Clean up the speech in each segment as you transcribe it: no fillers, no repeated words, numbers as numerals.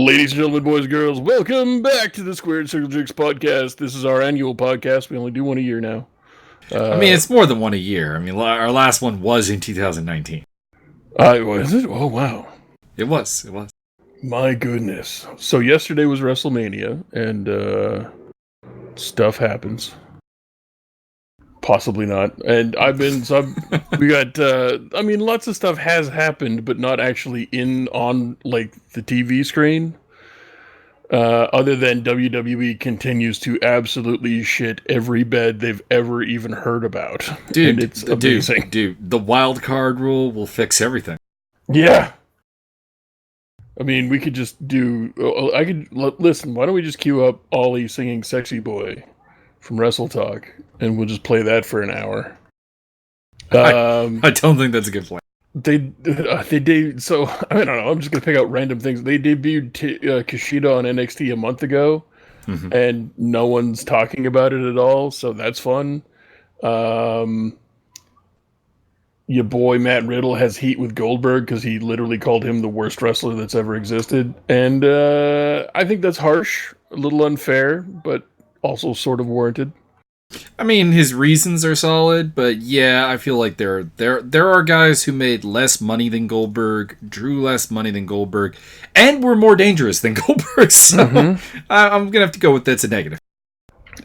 Ladies and gentlemen, boys and girls, welcome back to the Squared Circle Jerks podcast. This is our annual podcast. We only do one a year now. It's more than one a year. Our last one was in 2019. Was it? Oh, wow. It was. My goodness. So yesterday was WrestleMania, and stuff happens. Possibly not. And we got, lots of stuff has happened, but not actually on the TV screen. Other than WWE continues to absolutely shit every bed they've ever even heard about. Dude, and it's amazing. Dude, the wild card rule will fix everything. Yeah. I mean, we could just listen, why don't we just queue up Ollie singing Sexy Boy from Wrestle Talk, and we'll just play that for an hour. I don't think that's a good plan. So I don't know. I'm just gonna pick out random things. They debuted Kushida on NXT a month ago, and no one's talking about it at all. So that's fun. Your boy Matt Riddle has heat with Goldberg because he literally called him the worst wrestler that's ever existed, and I think that's harsh, a little unfair, but also sort of warranted. I mean, his reasons are solid, but yeah, I feel like there are guys who made less money than Goldberg, drew less money than Goldberg, and were more dangerous than Goldberg. So I'm gonna have to go with that's a negative.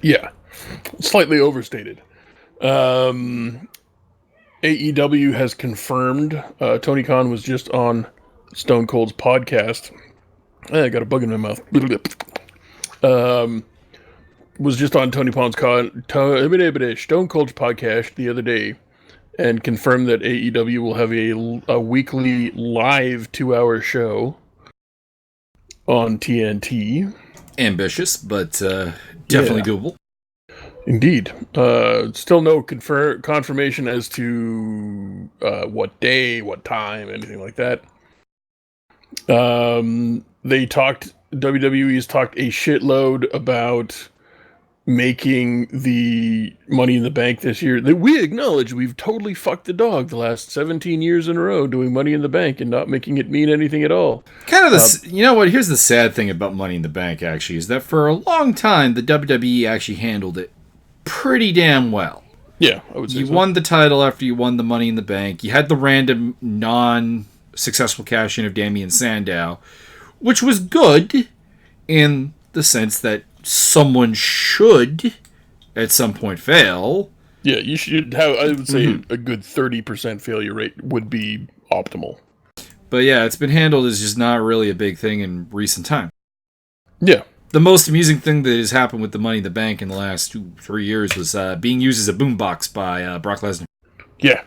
Yeah, slightly overstated. AEW has confirmed. Tony Khan was just on Stone Cold's podcast. I got a bug in my mouth. Was just on Stone Cold's podcast the other day and confirmed that AEW will have a weekly live 2-hour show on TNT. Ambitious, but definitely doable. They Still no confirmation as to what day, what time, anything like that. WWE's talked a shitload about making the Money in the Bank this year. That we acknowledge we've totally fucked the dog the last 17 years in a row doing Money in the Bank and not making it mean anything at all. You know what? Here's the sad thing about Money in the Bank, actually, is that for a long time, the WWE actually handled it pretty damn well. Yeah, I would say you won the title after you won the Money in the Bank. You had the random non-successful cash-in of Damien Sandow, which was good in the sense that someone should at some point fail. Yeah, you should have, I would say a good 30% failure rate would be optimal. But yeah, it's been handled as just not really a big thing in recent time. Yeah. The most amusing thing that has happened with the Money in the Bank in the last 2-3 years was being used as a boombox by Brock Lesnar. Yeah.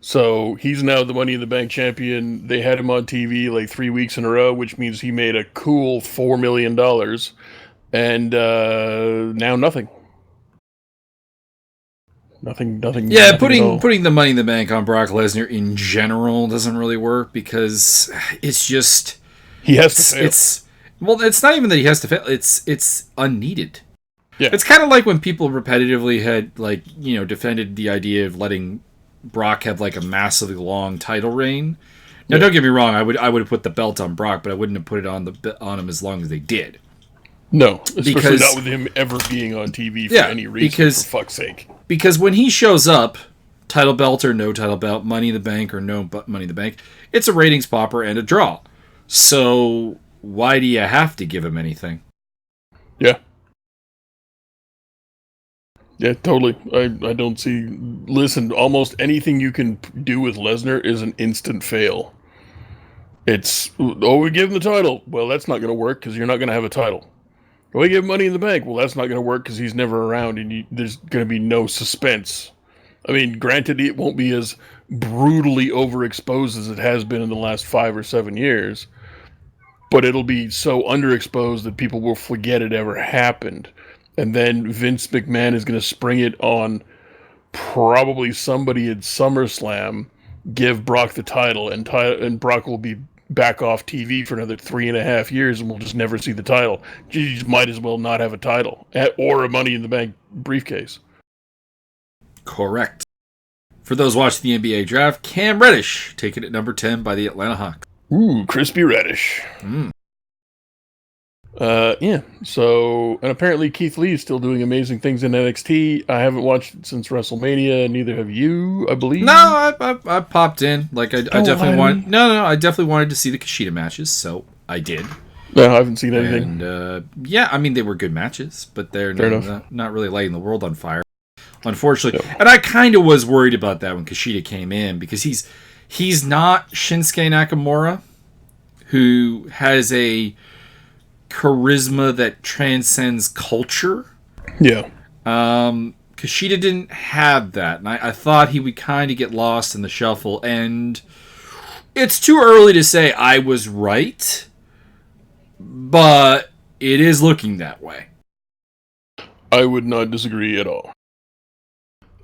So he's now the Money in the Bank champion. They had him on TV like 3 weeks in a row, which means he made a cool $4 million. And now nothing. Nothing. Yeah, nothing putting the Money in the Bank on Brock Lesnar in general doesn't really work because it's just he has to fail. It's not even that he has to fail. It's unneeded. Yeah, it's kind of like when people repetitively had defended the idea of letting Brock have like a massively long title reign. Now, Don't get me wrong. I would have put the belt on Brock, but I wouldn't have put it on him as long as they did. No, especially not with him ever being on TV for any reason, for fuck's sake. Because when he shows up, title belt or no title belt, Money in the Bank or no Money in the Bank, it's a ratings popper and a draw. So why do you have to give him anything? Yeah. Yeah, totally. I don't see... Listen, almost anything you can do with Lesnar is an instant fail. It's, we give him the title. Well, that's not going to work because you're not going to have a title. We give Money in the Bank. Well, that's not going to work because he's never around and there's going to be no suspense. I mean, granted, it won't be as brutally overexposed as it has been in the last 5 or 7 years, but it'll be so underexposed that people will forget it ever happened. And then Vince McMahon is going to spring it on probably somebody at SummerSlam, give Brock the title, and Brock will be back off TV for another 3.5 years, and we'll just never see the title. You just might as well not have a title or a Money in the Bank briefcase. Correct. For those watching the NBA draft, Cam Reddish taken at number 10 by the Atlanta Hawks. Ooh, crispy Reddish. Yeah. So, and apparently Keith Lee is still doing amazing things in NXT. I haven't watched it since WrestleMania. Neither have you, I No, believe. I popped in. Like I Don't lie definitely to want. me. No, I definitely wanted to see the Kushida matches, so I did. No, I haven't seen anything. And yeah, I mean they were good matches, but they're Fair enough. not really lighting the world on fire, unfortunately. No. And I kind of was worried about that when Kushida came in because he's not Shinsuke Nakamura, who has a charisma that transcends culture. Yeah. Kushida didn't have that, and I thought he would kind of get lost in the shuffle. And it's too early to say I was right, but it is looking that way. I would not disagree at all.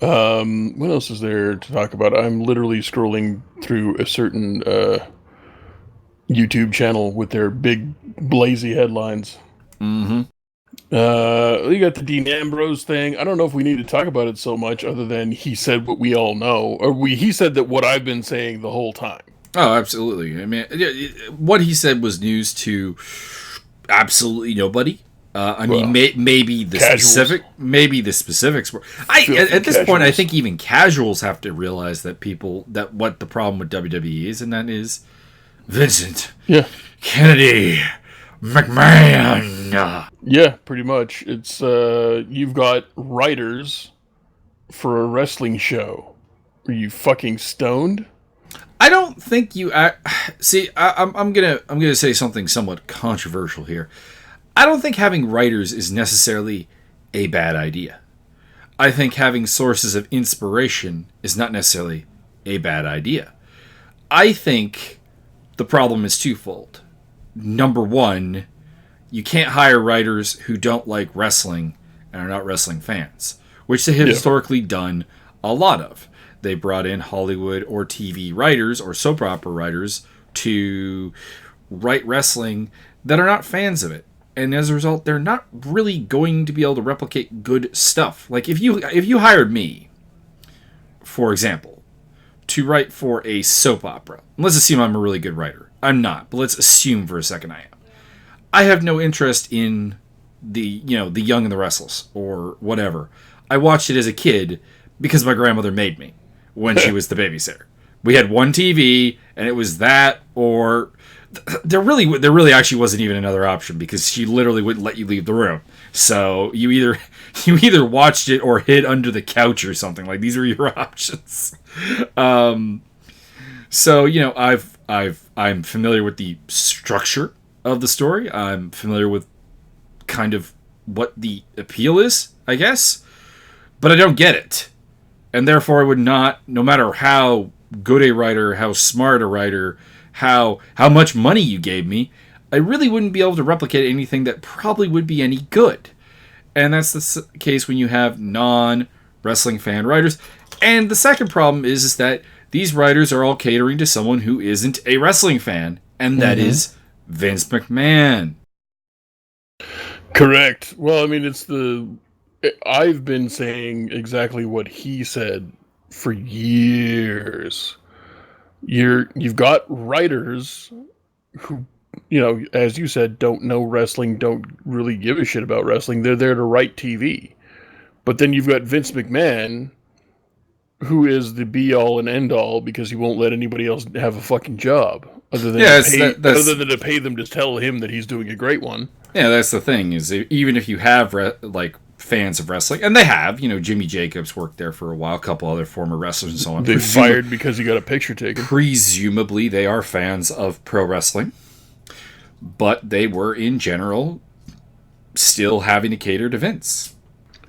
What else is there to talk about? I'm literally scrolling through a certain YouTube channel with their big blazy headlines. Mm-hmm. You got the Dean Ambrose thing. I don't know if we need to talk about it so much, other than he said what we all know, or he said that what I've been saying the whole time. Oh, absolutely. I mean, what he said was news to absolutely nobody. I mean, maybe the casuals. specifics were. Filthy At this point, I casuals. think even casuals have to realize that what the problem with WWE is, and that is Vincent Yeah, Kennedy McMahon. yeah, pretty much. It's you've got writers for a wrestling show. Are you fucking stoned? I don't think you see. I'm gonna say something somewhat controversial here. I don't think having writers is necessarily a bad idea. I think having sources of inspiration is not necessarily a bad idea. I think the problem is twofold. Number one, you can't hire writers who don't like wrestling and are not wrestling fans, which they have Yeah, historically done a lot of. They brought in Hollywood or TV writers or soap opera writers to write wrestling that are not fans of it. And as a result, they're not really going to be able to replicate good stuff. Like if you hired me, for example, to write for a soap opera. Let's assume I'm a really good writer. I'm not, but let's assume for a second I am. I have no interest in the Young and the Restless or whatever. I watched it as a kid because my grandmother made me when she was the babysitter. We had one TV and it was that or there really actually wasn't even another option because she literally wouldn't let you leave the room. So you either watched it or hid under the couch or something. Like these are your options. So I'm familiar with the structure of the story. I'm familiar with kind of what the appeal is, I guess, but I don't get it, and therefore I would not, no matter how good a writer, how smart a writer, how much money you gave me, I really wouldn't be able to replicate anything that probably would be any good. And that's the case when you have non-wrestling fan writers. And the second problem is that these writers are all catering to someone who isn't a wrestling fan, and that is Vince McMahon. correct. Well, I mean, I've been saying exactly what he said for years. You've got writers who, as you said, don't know wrestling, don't really give a shit about wrestling. They're there to write TV. But then you've got Vince McMahon, who is the be all and end all because he won't let anybody else have a fucking job Yeah, that's other than to pay them to tell him that he's doing a great one. yeah, that's the thing is even if you have like fans of wrestling, and they have, Jimmy Jacobs worked there for a while, a couple other former wrestlers and so on. They fired because he got a picture taken. Presumably, they are fans of pro wrestling, but they were in general still having to cater to Vince.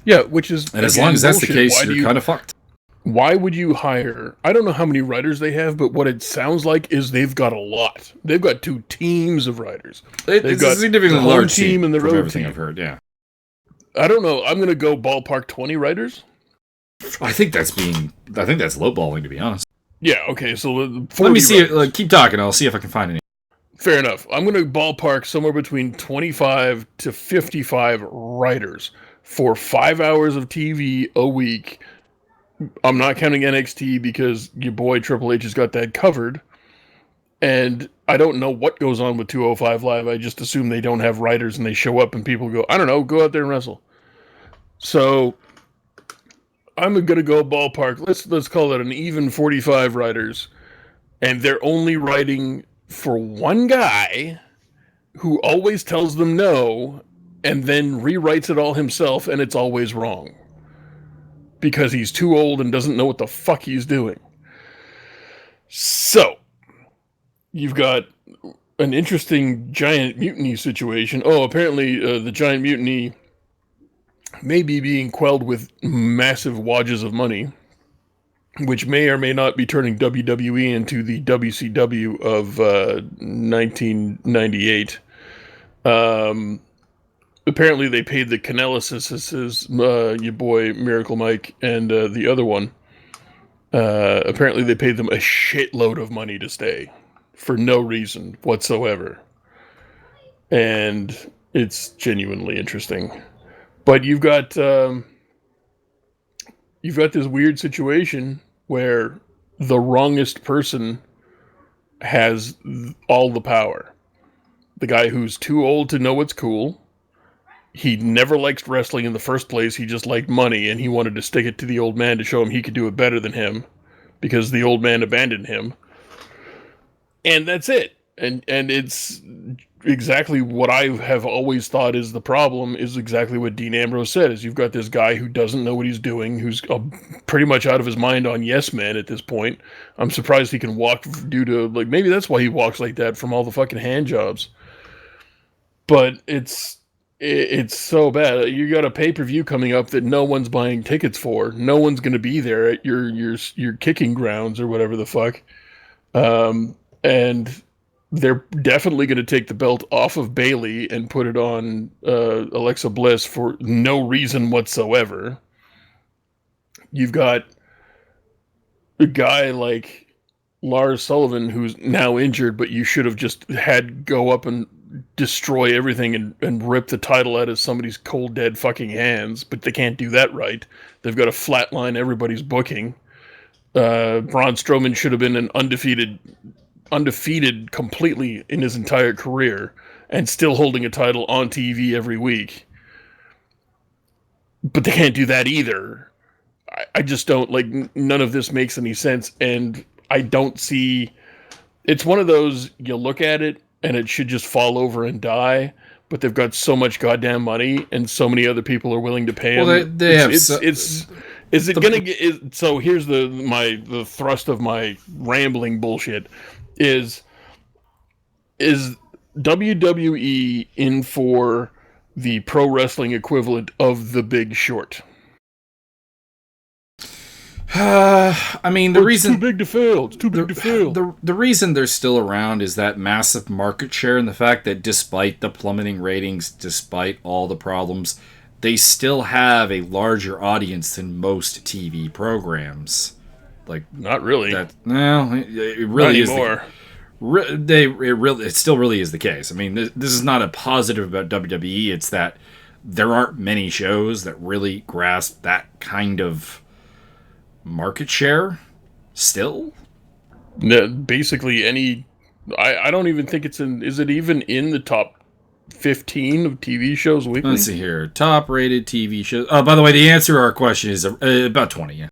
Yeah, which is And as again, long as that's the bullshit. case, you're kind of fucked. Why would you hire? I don't know how many writers they have, but what it sounds like is they've got a lot. They've got two teams of writers. It's a significantly large team and the from road everything team. I've heard. Yeah, I don't know. I'm gonna go ballpark 20 writers. I think that's lowballing, to be honest. Yeah. Okay. So 40 Let me see writers. it. Keep talking. I'll see if I can find any. Fair enough. I'm gonna ballpark somewhere between 25 to 55 writers for 5 hours of TV a week. I'm not counting NXT because your boy Triple H has got that covered. And I don't know what goes on with 205 Live. I just assume they don't have writers and they show up and people go, I don't know, go out there and wrestle. So I'm going to go ballpark. Let's call it an even 45 writers. And they're only writing for one guy who always tells them no and then rewrites it all himself, and it's always wrong. Because he's too old and doesn't know what the fuck he's doing. So, you've got an interesting giant mutiny situation. Oh, apparently the giant mutiny may be being quelled with massive wadges of money, which may or may not be turning WWE into the WCW of 1998. Apparently they paid the Canellises, your boy Miracle Mike, and the other one. Apparently they paid them a shitload of money to stay for no reason whatsoever. And it's genuinely interesting. But you've got this weird situation where the wrongest person has all the power. The guy who's too old to know what's cool. He never liked wrestling in the first place. He just liked money, and he wanted to stick it to the old man to show him he could do it better than him because the old man abandoned him. And that's it. And it's exactly what I have always thought is the problem, is exactly what Dean Ambrose said, is you've got this guy who doesn't know what he's doing, who's pretty much out of his mind on yes men at this point. I'm surprised he can walk due to, like, maybe that's why he walks like that from all the fucking hand jobs. But it's so bad. You got a pay-per-view coming up that no one's buying tickets for. No one's going to be there at your kicking grounds or whatever the fuck. And they're definitely going to take the belt off of Bayley and put it on Alexa Bliss for no reason whatsoever. You've got a guy like Lars Sullivan who's now injured, but you should have just had go up and destroy everything and rip the title out of somebody's cold dead fucking hands, but they can't do that right. They've got to flatline everybody's booking. Braun Strowman should have been an undefeated completely in his entire career and still holding a title on TV every week. But they can't do that either. I just don't, like, none of this makes any sense, and I don't see... It's one of those, you look at it, and it should just fall over and die, but they've got so much goddamn money, and so many other people are willing to pay them. Well, they have... Is it gonna get... So here's the thrust of my rambling bullshit, is WWE in for the pro wrestling equivalent of The Big Short? I mean, the reason... It's too big to fail. It's too big to fail. The reason they're still around is that massive market share and the fact that despite the plummeting ratings, despite all the problems, they still have a larger audience than most TV programs. Like, not really. It really is. It still really is the case. I mean, this is not a positive about WWE. It's that there aren't many shows that really grasp that kind of market share still. Basically any... I don't even think it's in... Is it even in the top 15 of TV shows weekly? Let's see here. Top rated TV shows. Oh, by the way, the answer to our question is about 20, yeah.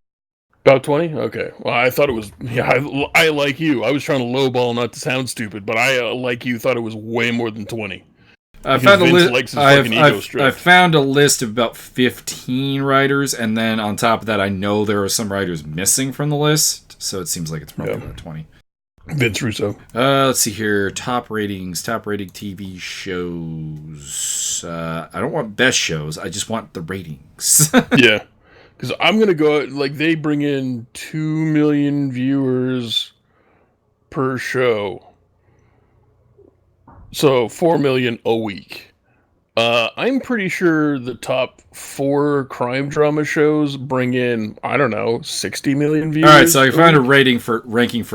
About 20? Okay. Well, I thought it was... Yeah, I like you. I was trying to lowball not to sound stupid, but I, like you, thought it was way more than 20. I found a list of about 15 writers, and then on top of that, I know there are some writers missing from the list, so it seems like it's probably about 20. Vince Russo. Let's see here. Top rating TV shows. I don't want best shows. I just want the ratings. Yeah. Because I'm going to go... Like, they bring in 2 million viewers per show. So 4 million a week. I'm pretty sure the top 4 crime drama shows bring in, I don't know, 60 million viewers. All right, so I found a ranking for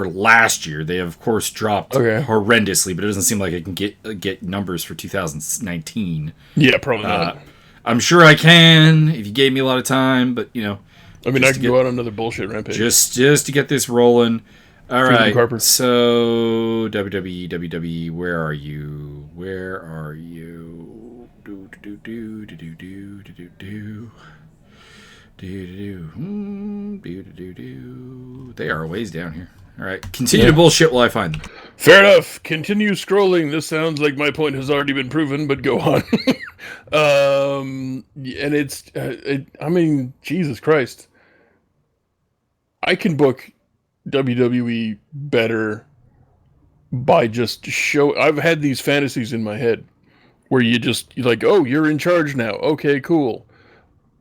last year. They of course dropped horrendously, but it doesn't seem like I can get numbers for 2019. Yeah, probably not. I'm sure I can if you gave me a lot of time, but you know. I mean, I can go out on another bullshit rampage. Just to get this rolling. All for right. Luke Harper. So WWE, where are you? Where are you? Do do do do do do do do do. They are ways down here. All right, continue to bullshit while I find them. Fair enough. Continue scrolling. This sounds like my point has already been proven, but go on. And it's, I mean, Jesus Christ. I can book WWE better by just I've had these fantasies in my head where you're like, oh, you're in charge now. Okay, cool.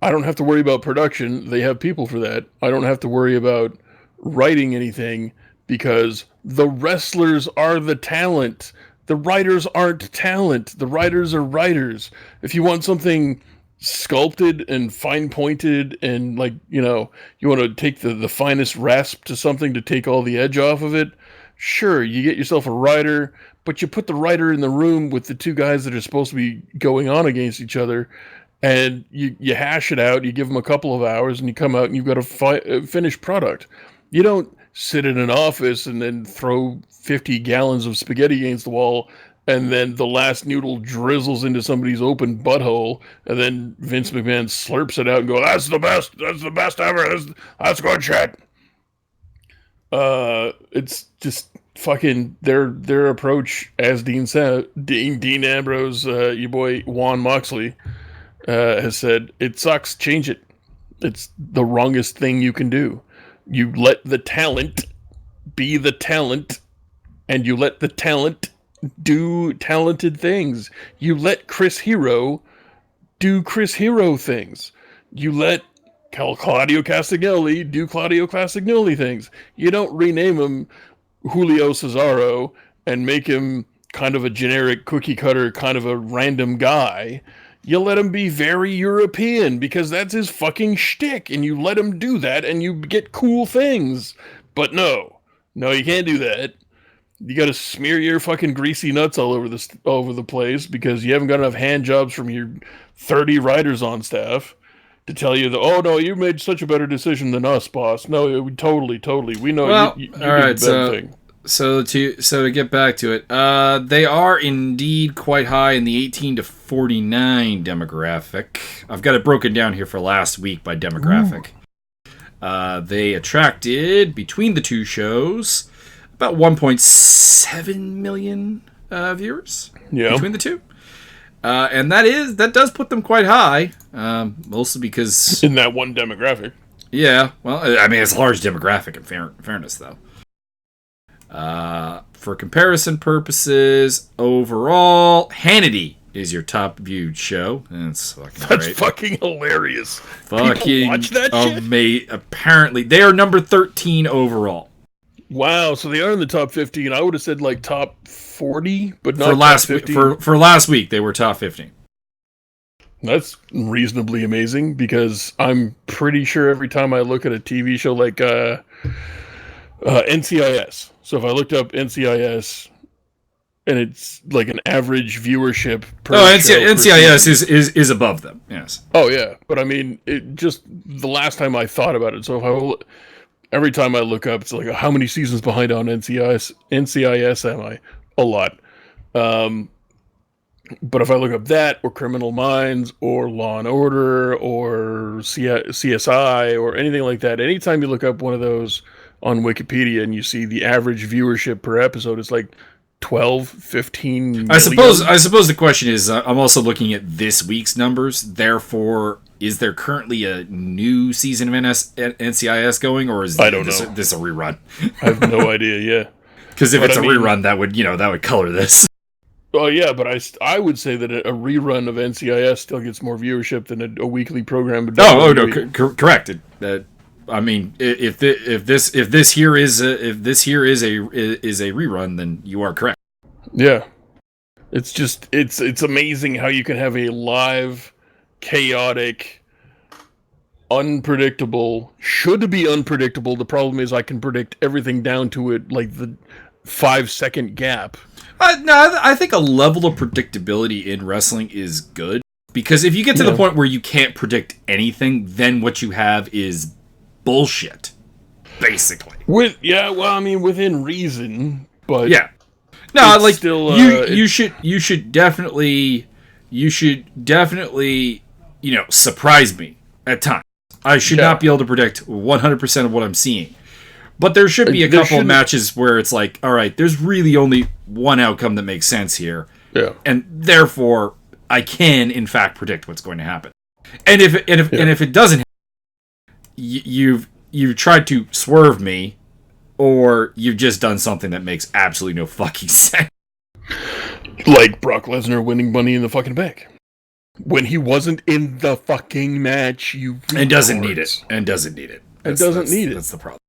I don't have to worry about production. They have people for that. I don't have to worry about writing anything because the wrestlers are the talent. The writers aren't talent. The writers are writers. If you want something sculpted and fine pointed and you want to take the finest rasp to something to take all the edge off of it, sure, you get yourself a writer, but you put the writer in the room with the two guys that are supposed to be going on against each other, and you hash it out. You give them a couple of hours, and you come out and you've got a finished product. You don't sit in an office and then throw 50 gallons of spaghetti against the wall, and then the last noodle drizzles into somebody's open butthole, and then Vince McMahon slurps it out and goes, "That's the best. That's the best ever. That's good shit." It's just fucking their approach, as Dean said, Dean Ambrose, your boy Juan Moxley, has said, it sucks, change it. It's the wrongest thing you can do. You let the talent be the talent, and you let the talent do talented things. You let Chris Hero do Chris Hero things. You let Claudio Castagnoli do Claudio Castagnoli things. You don't rename him Julio Cesaro and make him kind of a generic cookie cutter, kind of a random guy. You let him be very European because that's his fucking shtick, and you let him do that, and you get cool things. But no, you can't do that. You got to smear your fucking greasy nuts all over the place because you haven't got enough hand jobs from your 30 writers on staff to tell you that, oh no, you made such a better decision than us, boss. No, totally. We know you all right, did the better thing. So to get back to it, they are indeed quite high in the 18 to 49 demographic. I've got it broken down here for last week by demographic. They attracted, between the two shows, about 1.7 million viewers between the two. And that does put them quite high, mostly because... in that one demographic. Yeah, well, I mean, it's a large demographic in fairness, though. For comparison purposes, overall, Hannity is your top viewed show. That's great. Fucking hilarious. Fucking people watch that shit? Apparently, they are number 13 overall. Wow, so they are in the top 15. I would have said top 40, but not for last top 15. For last week, they were top 15. That's reasonably amazing because I'm pretty sure every time I look at a TV show like NCIS. So if I looked up NCIS and it's like an average viewership per NCIS is above them. Yes. Oh yeah, but I mean, it just the last time I thought about it. So every time I look up, it's like, how many seasons behind on NCIS am I? A lot. But if I look up that, or Criminal Minds, or Law and Order, or CSI, or anything like that, anytime you look up one of those on Wikipedia and you see the average viewership per episode, it's like 12, 15 million. I suppose the question is, I'm also looking at this week's numbers. Therefore, is there currently a new season of NCIS going, or is this a rerun? I have no idea. Yeah, because if it's a rerun, that would color this. Oh yeah, but I would say that a rerun of NCIS still gets more viewership than a weekly program. Correct. I mean, if this here is a rerun, then you are correct. Yeah, it's just it's amazing how you can have a live, chaotic, unpredictable. Should be unpredictable. The problem is I can predict everything down to it, like the 5-second gap. No, I think a level of predictability in wrestling is good, because if you get to the point where you can't predict anything, then what you have is bullshit, basically. Within reason, but Yeah. No, it's like still, you should definitely surprise me at times. I should not be able to predict 100% of what I'm seeing. But there should be a couple of matches where it's like, all right, there's really only one outcome that makes sense here. Yeah. And therefore I can in fact predict what's going to happen. And if it doesn't you've tried to swerve me, or you've just done something that makes absolutely no fucking sense. Like Brock Lesnar winning Money in the fucking Bank. When he wasn't in the fucking match, And doesn't need it. That's the problem.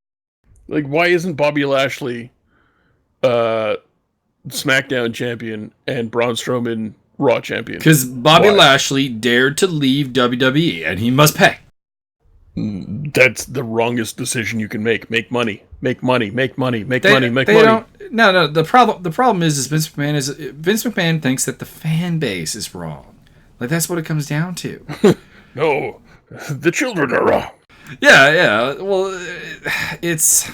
Like, why isn't Bobby Lashley SmackDown champion and Braun Strowman Raw champion? Because Bobby Lashley dared to leave WWE, and he must pay. That's the wrongest decision you can make. Make money. No. The problem is Vince McMahon thinks that the fan base is wrong. Like, that's what it comes down to. No, the children are wrong. Yeah. Well, it's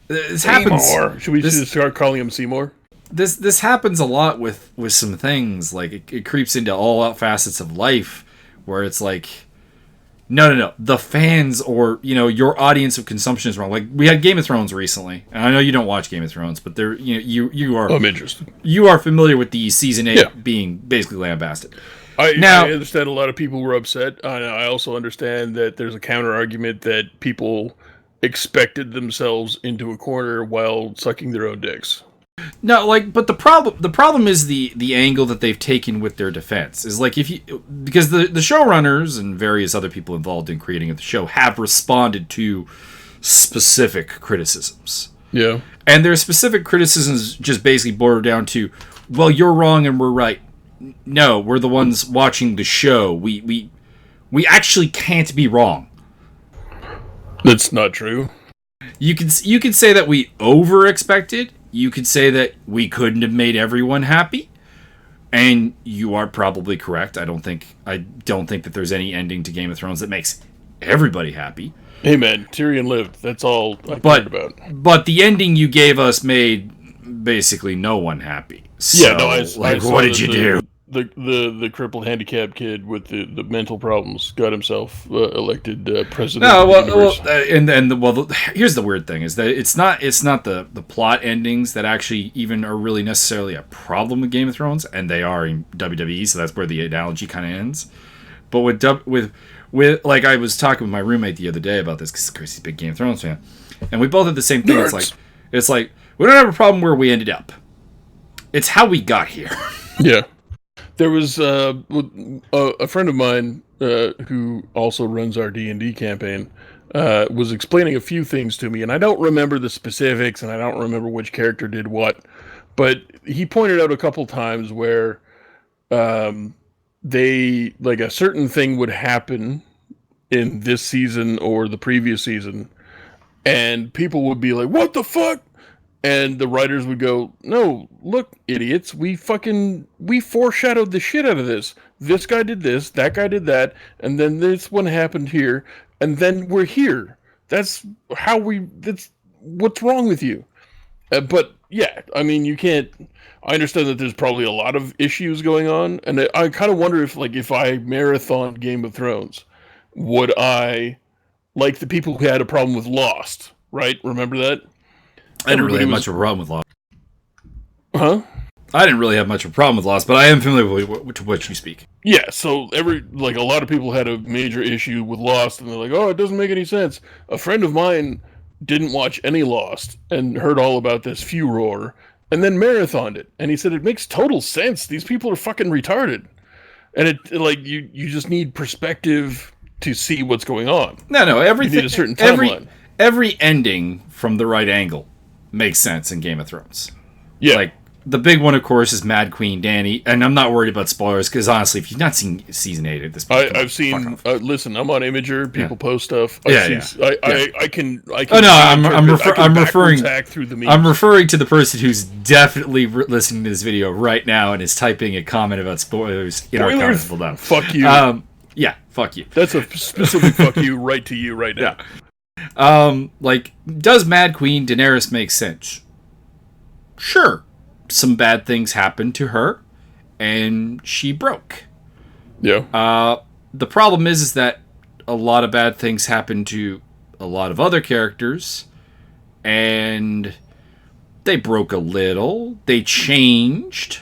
happens. Seymour. Should we just start calling him Seymour? This happens a lot with some things. Like, it creeps into all facets of life, where it's like, no. The fans, or your audience of consumption is wrong. Like, we had Game of Thrones recently, and I know you don't watch Game of Thrones, but there, you are. I'm interested. You are familiar with the season 8 being basically lambasted. I understand a lot of people were upset. I also understand that there's a counter argument that people expected themselves into a corner while sucking their own dicks. No, but the problem is the angle that they've taken with their defense is like, because the showrunners and various other people involved in creating the show have responded to specific criticisms. Yeah. And their specific criticisms just basically boil down to, well, you're wrong and we're right. No, we're the ones watching the show. We actually can't be wrong. That's not true. You could say that we over-expected. You could say that we couldn't have made everyone happy, and you are probably correct. I don't think that there's any ending to Game of Thrones that makes everybody happy. Hey man, Tyrion lived. That's all I cared about. But the ending you gave us made basically no one happy. So, what did you do? The crippled, handicapped kid with the mental problems got himself elected president. No, here's the weird thing: is that it's not the plot endings that actually even are really necessarily a problem with Game of Thrones, and they are in WWE, so that's where the analogy kind of ends. But with like, I was talking with my roommate the other day about this, because Chrissy's a big Game of Thrones fan, and we both had the same thing. It's like we don't have a problem where we ended up. It's how we got here. Yeah. There was a friend of mine who also runs our D&D campaign was explaining a few things to me, and I don't remember the specifics, and I don't remember which character did what, but he pointed out a couple times where they, like, a certain thing would happen in this season or the previous season, and people would be like, what the fuck? And the writers would go, no, look, idiots, we foreshadowed the shit out of this. This guy did this, that guy did that, and then this one happened here, and then we're here. That's what's wrong with you? But, yeah, I mean, you can't, I understand that there's probably a lot of issues going on, and I kind of wonder if I marathoned Game of Thrones, would I, like the people who had a problem with Lost, right? Remember that? I didn't really have much of a problem with Lost. Huh? I didn't really have much of a problem with Lost, but I am familiar with what you speak. Yeah, so a lot of people had a major issue with Lost, and they're like, oh, it doesn't make any sense. A friend of mine didn't watch any Lost and heard all about this furor, and then marathoned it. And he said, it makes total sense. These people are fucking retarded. And you just need perspective to see what's going on. No, everything. You need a certain timeline. Every ending from the right angle makes sense in Game of Thrones. Yeah. Like, the big one, of course, is Mad Queen Dany, and I'm not worried about spoilers, because honestly, if you've not seen season 8 at this point, I've seen. Listen, I'm on Imager. People post stuff. I can. Oh no, I'm referring. Through the memes. I'm referring to the person who's definitely listening to this video right now and is typing a comment about spoilers in our comments below. Fuck you. Yeah, fuck you. That's a specific fuck you right to you right now. Yeah. Like, does Mad Queen Daenerys make sense? Sure. Some bad things happened to her, and she broke. Yeah. The problem is that a lot of bad things happen to a lot of other characters, and they broke a little. They changed,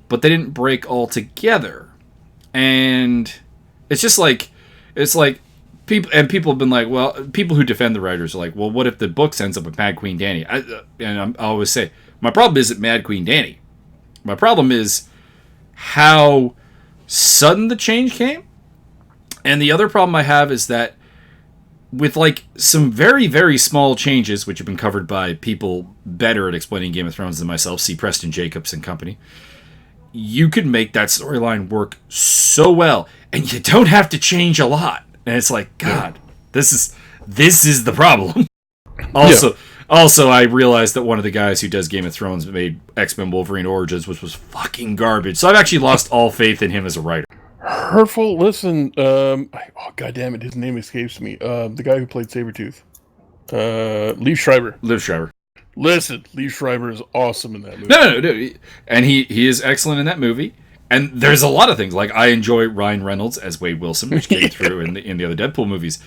but they didn't break altogether. And it's just like, it's like people have been like, well, people who defend the writers are like, well, what if the books ends up with Mad Queen Dany? I always say, my problem isn't Mad Queen Dany. My problem is how sudden the change came. And the other problem I have is that with like some very, very small changes, which have been covered by people better at explaining Game of Thrones than myself, see Preston Jacobs and company, you could make that storyline work so well, and you don't have to change a lot. And it's like, God, this is the problem. Also, I realized that one of the guys who does Game of Thrones made X-Men Wolverine Origins, which was fucking garbage. So I've actually lost all faith in him as a writer. Hurtful. Listen. Oh god damn it, his name escapes me. The guy who played Sabretooth. Liev Schreiber. Liv Schreiber. Listen, Liev Schreiber is awesome in that movie. No. And he is excellent in that movie. And there's a lot of things. Like, I enjoy Ryan Reynolds as Wade Wilson, which came through in the other Deadpool movies.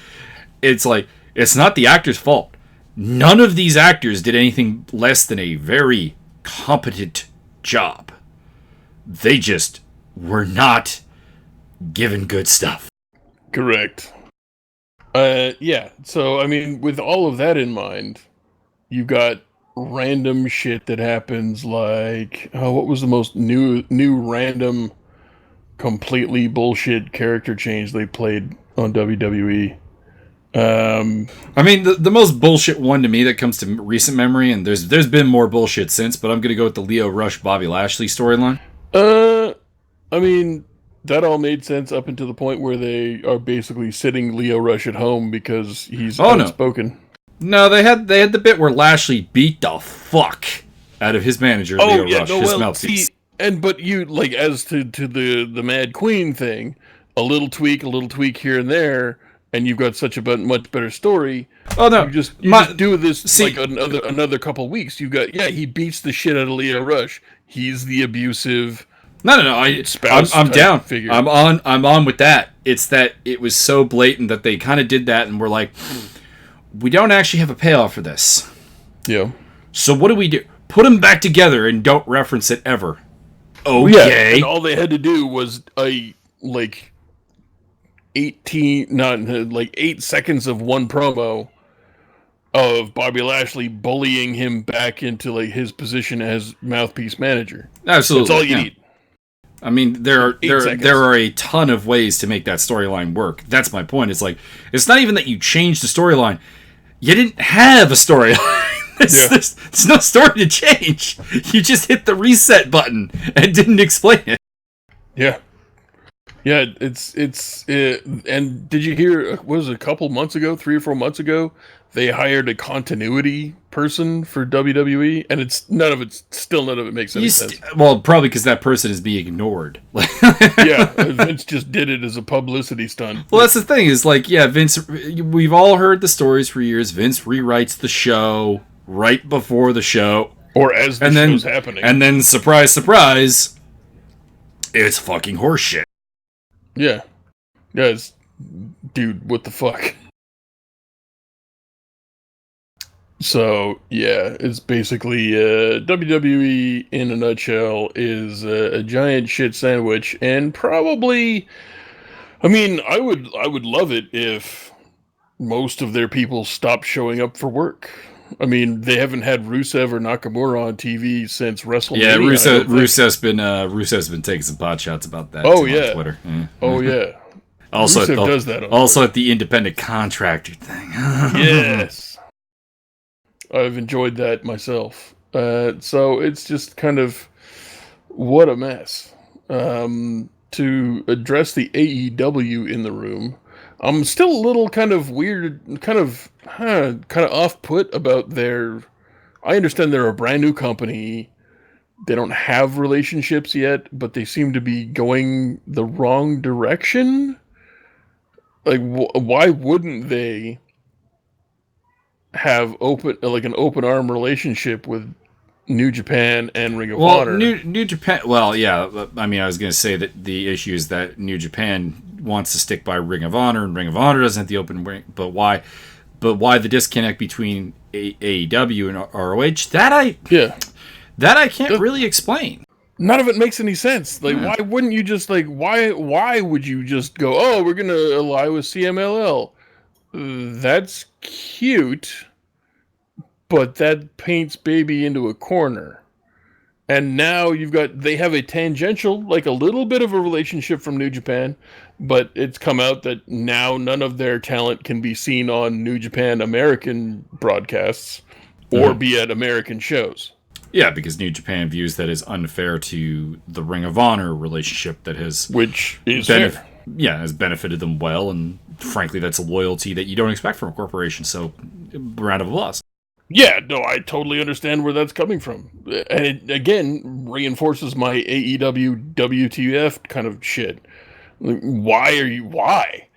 It's like, it's not the actor's fault. None of these actors did anything less than a very competent job. They just were not given good stuff. Correct. Yeah. So, I mean, with all of that in mind, you got random shit that happens like, what was the most new random, completely bullshit character change they played on WWE? I mean, the most bullshit one to me that comes to recent memory, and there's been more bullshit since, but I'm going to go with the Lio Rush Bobby Lashley storyline. I mean, that all made sense up until the point where they are basically sitting Lio Rush at home because he's outspoken. No, they had the bit where Lashley beat the fuck out of his manager, Lio Rush, his mouthpiece. But you, like, as to the Mad Queen thing, a little tweak here and there, and you've got such a much better story. Oh no! You just do this like another couple weeks. You got he beats the shit out of Lio Rush. He's the abusive. No. I'm down. Figure. I'm on with that. It's that it was so blatant that they kind of did that, and we're like, we don't actually have a payoff for this. Yeah. So what do? Put them back together and don't reference it ever. Okay. Yeah, and all they had to do was 8 seconds of one promo of Bobby Lashley bullying him back into like his position as mouthpiece manager. Absolutely. That's all you need. I mean, there are a ton of ways to make that storyline work. That's my point. It's like, it's not even that you changed the storyline. You didn't have a storyline. There's no story to change. You just hit the reset button and didn't explain it. Yeah. Yeah, and did you hear, what was it, a couple months ago, 3 or 4 months ago, they hired a continuity person for WWE, and none of it makes any sense. Well, probably because that person is being ignored. Yeah, Vince just did it as a publicity stunt. Well, that's the thing, is like, yeah, Vince, we've all heard the stories for years. Vince rewrites the show right before the show. Or as the show's happening. And then, surprise, surprise, it's fucking horseshit. Yeah. Guys, dude, what the fuck? So, yeah, it's basically WWE in a nutshell is a giant shit sandwich, and probably, I mean, I would love it if most of their people stopped showing up for work. I mean, they haven't had Rusev or Nakamura on TV since WrestleMania. Yeah, Rusev's been taking some pot shots about that. Oh yeah, on Twitter. Yeah. Oh yeah. Also, Rusev does that. Also at the independent contractor thing. Yes, I've enjoyed that myself. So it's just kind of what a mess. To address the AEW in the room, I'm still a little kind of weird, kind of off-put about their. I understand they're a brand new company. They don't have relationships yet, but they seem to be going the wrong direction. Like, why wouldn't they have an open arm relationship with New Japan and Ring of Well, Honor. New Japan. Well, yeah. I mean, I was going to say that the issue is that New Japan wants to stick by Ring of Honor, and Ring of Honor doesn't have the open ring. But why? But why the disconnect between AEW and ROH? That I can't really explain. None of it makes any sense. Like, why wouldn't you just why would you just go, oh, we're gonna ally with CMLL? That's cute, but that paints baby into a corner. And now they have a tangential, like a little bit of a relationship from New Japan, but it's come out that now none of their talent can be seen on New Japan American broadcasts or be at American shows. Yeah, because New Japan views that as unfair to the Ring of Honor relationship that which is fair. Yeah, has benefited them well, and frankly, that's a loyalty that you don't expect from a corporation. So, round of applause. Yeah, no, I totally understand where that's coming from. And it, again, reinforces my AEW WTF kind of shit. Like, why?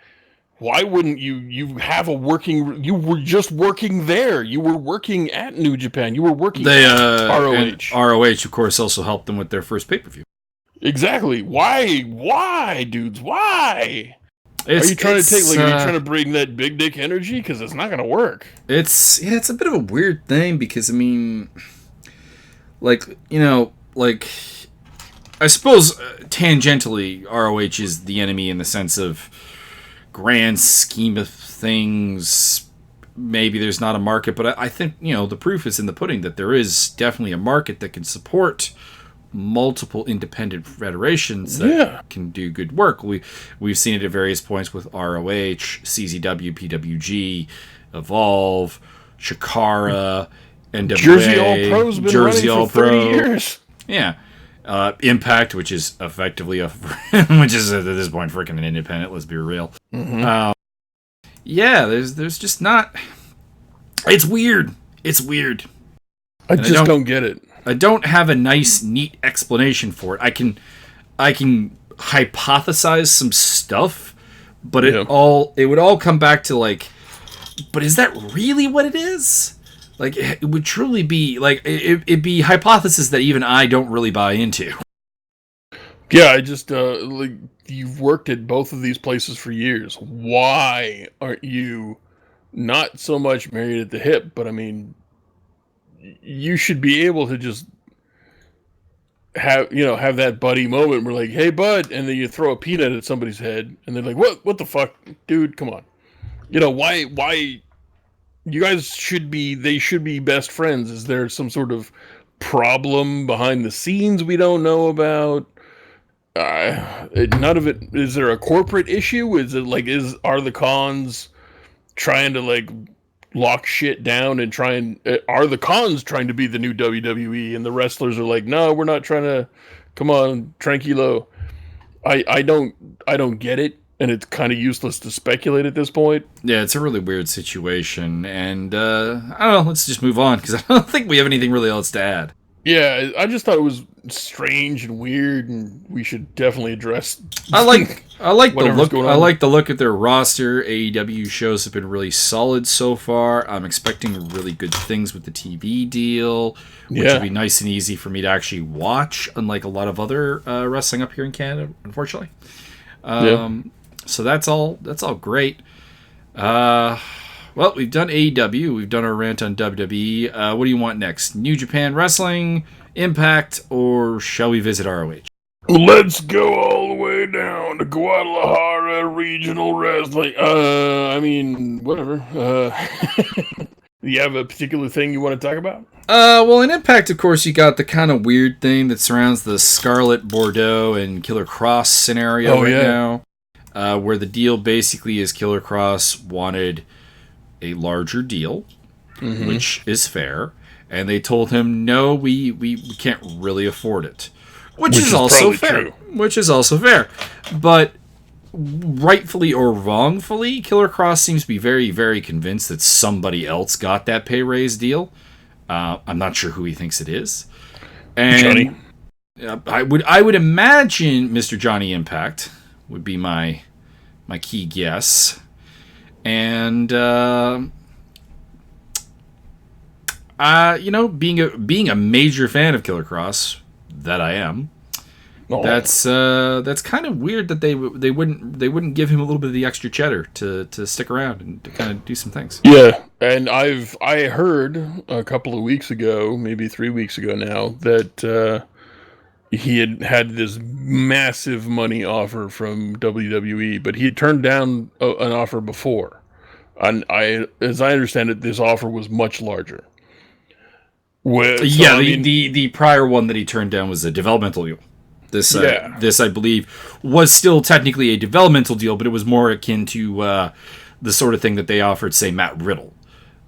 Why wouldn't you have you were just working there. You were working at New Japan. You were working at ROH. And ROH, of course, also helped them with their first pay-per-view. Exactly. Why, dudes? Why? Are you trying to bring that big dick energy? Because it's not going to work. It's a bit of a weird thing because, I mean, I suppose tangentially, ROH is the enemy in the sense of grand scheme of things. Maybe there's not a market, but I think, the proof is in the pudding that there is definitely a market that can support multiple independent federations that can do good work. We've seen it at various points with ROH, CZW, PWG, Evolve, Chikara, NWA, Jersey All Pro's been running for 30 years. Yeah. Impact, which is effectively which is at this point freaking an independent. Let's be real. Mm-hmm. There's just not. It's weird. I just don't get it. I don't have a nice, neat explanation for it. I can hypothesize some stuff, but it would all come back to but is that really what it is? Like, it would truly be it'd be hypothesis that even I don't really buy into. Yeah, I just you've worked at both of these places for years. Why aren't you not so much married at the hip, but I mean, you should be able to just have that buddy moment where hey bud, and then you throw a peanut at somebody's head and they're like, what the fuck, dude, come on. Why you guys should be best friends. Is there some sort of problem behind the scenes we don't know about? None of it. Is there a corporate issue? Is it are the cons trying to lock shit down and are the cons trying to be the new WWE and the wrestlers are like, no, we're not trying to, come on, tranquilo. I don't get it, and it's kind of useless to speculate at this point. Yeah, it's a really weird situation, and I don't know, let's just move on because I don't think we have anything really else to add. Yeah, I just thought it was strange and weird, and we should definitely address. I like the look. I like the look at their roster. AEW shows have been really solid so far. I'm expecting really good things with the TV deal, which would be nice and easy for me to actually watch, unlike a lot of other wrestling up here in Canada, unfortunately. So that's all great. Well, we've done AEW. We've done our rant on WWE. What do you want next? New Japan Wrestling, Impact, or shall we visit ROH? Let's go all the way down to Guadalajara Regional Wrestling. I mean, whatever. You have a particular thing you want to talk about? Well, in Impact, of course, you got the kind of weird thing that surrounds the Scarlet Bordeaux and Killer Cross scenario now, where the deal basically is Killer Cross wanted a larger deal, which is fair, and they told him, no, we can't really afford it, which is also fair. True. Which is also fair, but rightfully or wrongfully, Killer Cross seems to be very, very convinced that somebody else got that pay raise deal. I'm not sure who he thinks it is, and Johnny. I would imagine Mr. Johnny Impact would be my key guess. And being a major fan of Killer Cross, that I am. Oh. That's kind of weird that they wouldn't give him a little bit of the extra cheddar to stick around and to kind of do some things. Yeah, and I heard a couple of weeks ago, maybe 3 weeks ago now, that he had this massive money offer from WWE, but he had turned down an offer before. And as I understand it, this offer was much larger. The prior one that he turned down was a developmental deal. This, I believe, was still technically a developmental deal, but it was more akin to the sort of thing that they offered, say, Matt Riddle,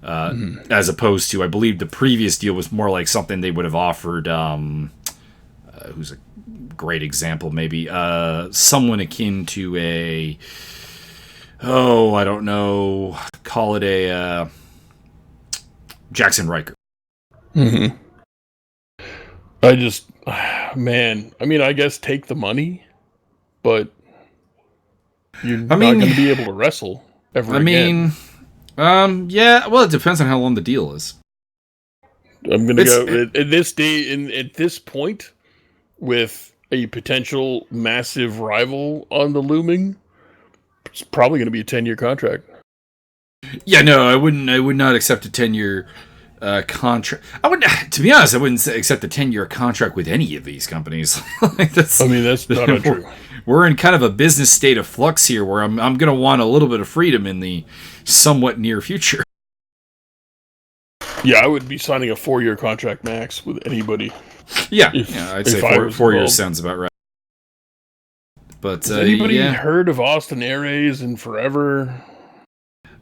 as opposed to, I believe, the previous deal was more like something they would have offered. Who's a great example? Maybe someone akin to I don't know, call it a Jackson Riker. Mm-hmm. I guess take the money, but you're not going to be able to wrestle ever again. Well, it depends on how long the deal is. I'm going to go at this point with a potential massive rival on the looming. It's probably going to be a 10-year contract. Yeah, no, I would not accept a 10-year contract. To be honest, I wouldn't accept a 10-year contract with any of these companies. That's not untrue. We're in kind of a business state of flux here, where I'm going to want a little bit of freedom in the somewhat near future. Yeah, I would be signing a 4-year contract max with anybody. Yeah, I'd say 4 years sounds about right. But has anybody heard of Austin Aries in forever?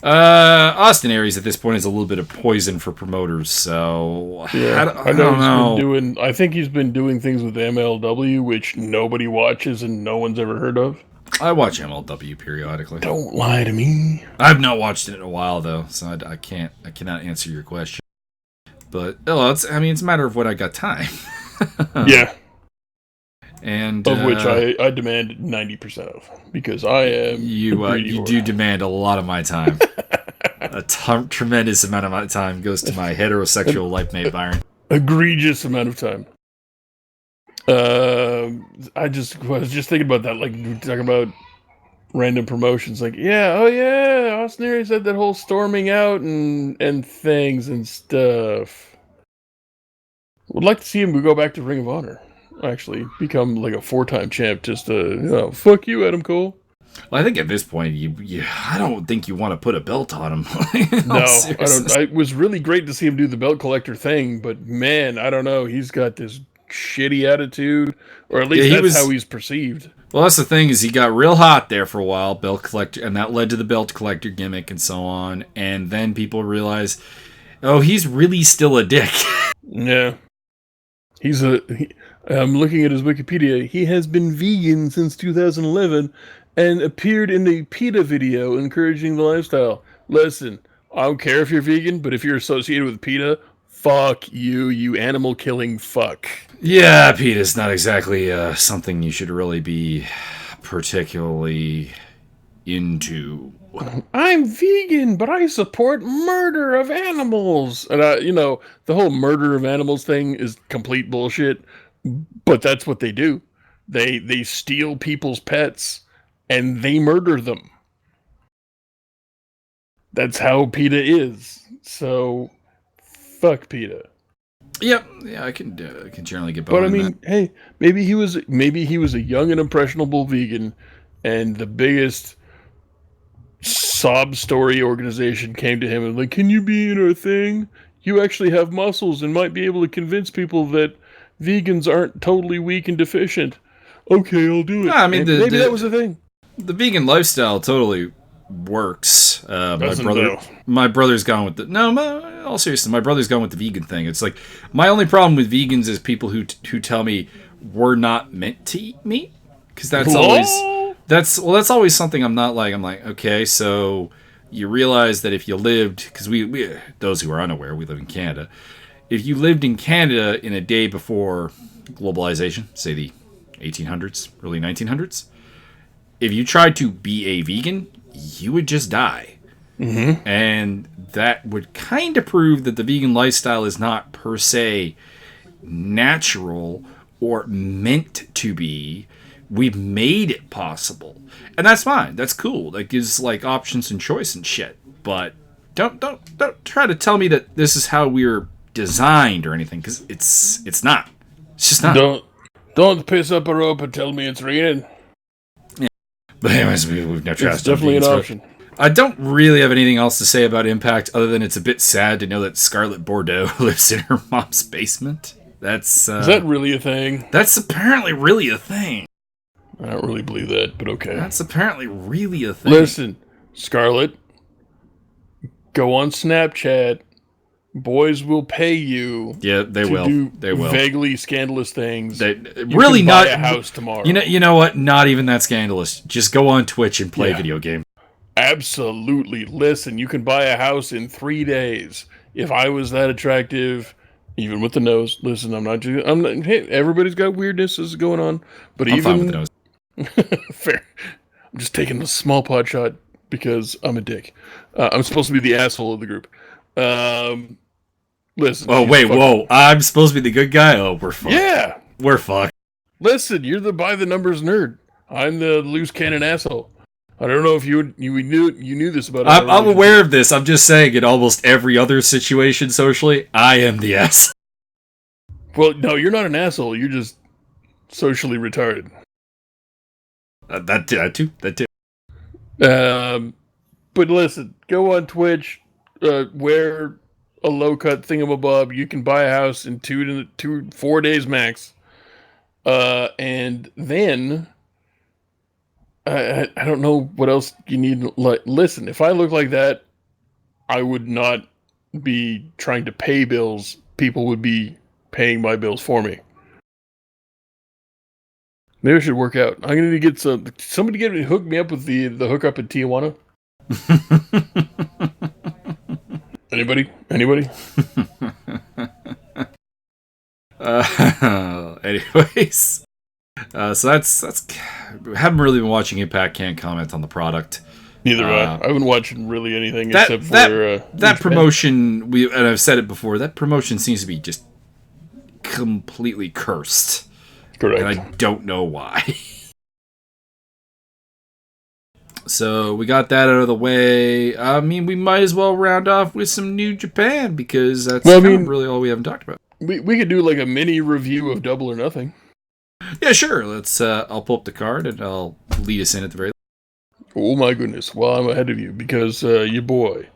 Austin Aries at this point is a little bit of poison for promoters, so I don't know. I think he's been doing things with MLW, which nobody watches and no one's ever heard of. I watch MLW periodically. Don't lie to me. I've not watched it in a while though, so I cannot answer your question. But it's a matter of when I got time. Yeah. And of which I demand 90% of, because I am you do demand a lot of my time. A tremendous amount of my time goes to my heterosexual life mate Byron. Egregious amount of time. I was just thinking about that, like we're talking about random promotions, like Austin Aries had that whole storming out and things and stuff. Would like to see him go back to Ring of Honor. Actually become like a 4-time champ, just fuck you, Adam Cole. Well, I think at this point I don't think you want to put a belt on him. No, I don't. It was really great to see him do the belt collector thing, but man, I don't know, he's got this shitty attitude, or at least that's how he's perceived. Well, that's the thing, is he got real hot there for a while, belt collector, and that led to the belt collector gimmick and so on, and then people realize, he's really still a dick. Yeah. I'm looking at his Wikipedia. He has been vegan since 2011 and appeared in a PETA video encouraging the lifestyle. Listen, I don't care if you're vegan, but if you're associated with PETA, fuck you, you animal killing fuck. Yeah, PETA's not exactly something you should really be particularly into. I'm vegan, but I support murder of animals. And the whole murder of animals thing is complete bullshit. But that's what they do. They steal people's pets and they murder them. That's how PETA is. So fuck PETA. Yep, yeah, I can generally get behind that. But hey, maybe he was a young and impressionable vegan, and the biggest sob story organization came to him and like, can you be in our thing? You actually have muscles and might be able to convince people that vegans aren't totally weak and deficient. Okay, I'll do it. No, maybe that was the thing. The vegan lifestyle totally works. My brother's gone with all seriousness, my brother's gone with the vegan thing. It's like, my only problem with vegans is people who tell me we're not meant to eat meat, because that's always something I'm not like. I'm like, okay, so you realize that if you lived, because we those who are unaware, we live in Canada. If you lived in Canada in a day before globalization, say the 1800s, early 1900s, if you tried to be a vegan, you would just die. Mm-hmm. And that would kind of prove that the vegan lifestyle is not per se natural or meant to be. We've made it possible. And that's fine. That's cool. That gives like options and choice and shit. But don't try to tell me that this is how we're designed or anything, because it's not. It's just not. Don't piss up a rope and tell me it's raining. Yeah. But anyways, we've never It's definitely an option. I don't really have anything else to say about Impact other than it's a bit sad to know that Scarlett Bordeaux lives in her mom's basement. Is that really a thing? That's apparently really a thing. I don't really believe that, but okay. That's apparently really a thing. Listen, Scarlett, go on Snapchat. Boys will pay you. Yeah, they will. They will. Vaguely scandalous things. Really can not buy a house tomorrow. You know what? Not even that scandalous. Just go on Twitch and play a video game. Absolutely. Listen, you can buy a house in 3 days. If I was that attractive, even with the nose. Listen, I'm not. Hey, everybody's got weirdnesses going on, but I'm fine with the nose. Fair. I'm just taking a small pot shot because I'm a dick. I'm supposed to be the asshole of the group. Listen. Oh wait, whoa! I'm supposed to be the good guy. Oh, we're fucked. Yeah, we're fucked. Listen, you're the by the numbers nerd. I'm the loose cannon asshole. I don't know if you knew this about. I'm aware of this. I'm just saying, in almost every other situation socially, I am the asshole. Well, no, you're not an asshole. You're just socially retarded. That too. But listen, go on Twitch, wear a low cut thingamabob. You can buy a house in 4 days max. And then I don't know what else you need. Like, listen, if I look like that, I would not be trying to pay bills. People would be paying my bills for me. Maybe I should work out. I'm gonna need to get somebody hook me up with the hookup in Tijuana. Anybody? Anyways, so that's. I haven't really been watching Impact. Can't comment on the product. Neither have I. I haven't watched really anything except for that promotion. And I've said it before. That promotion seems to be just completely cursed. Correct. And I don't know why. So we got that out of the way. I mean, we might as well round off with some New Japan because that's really all we haven't talked about. We could do like a mini review of Double or Nothing. Yeah, sure. Let's. I'll pull up the card and I'll lead us in at the very least. Oh my goodness. Well, I'm ahead of you because your boy,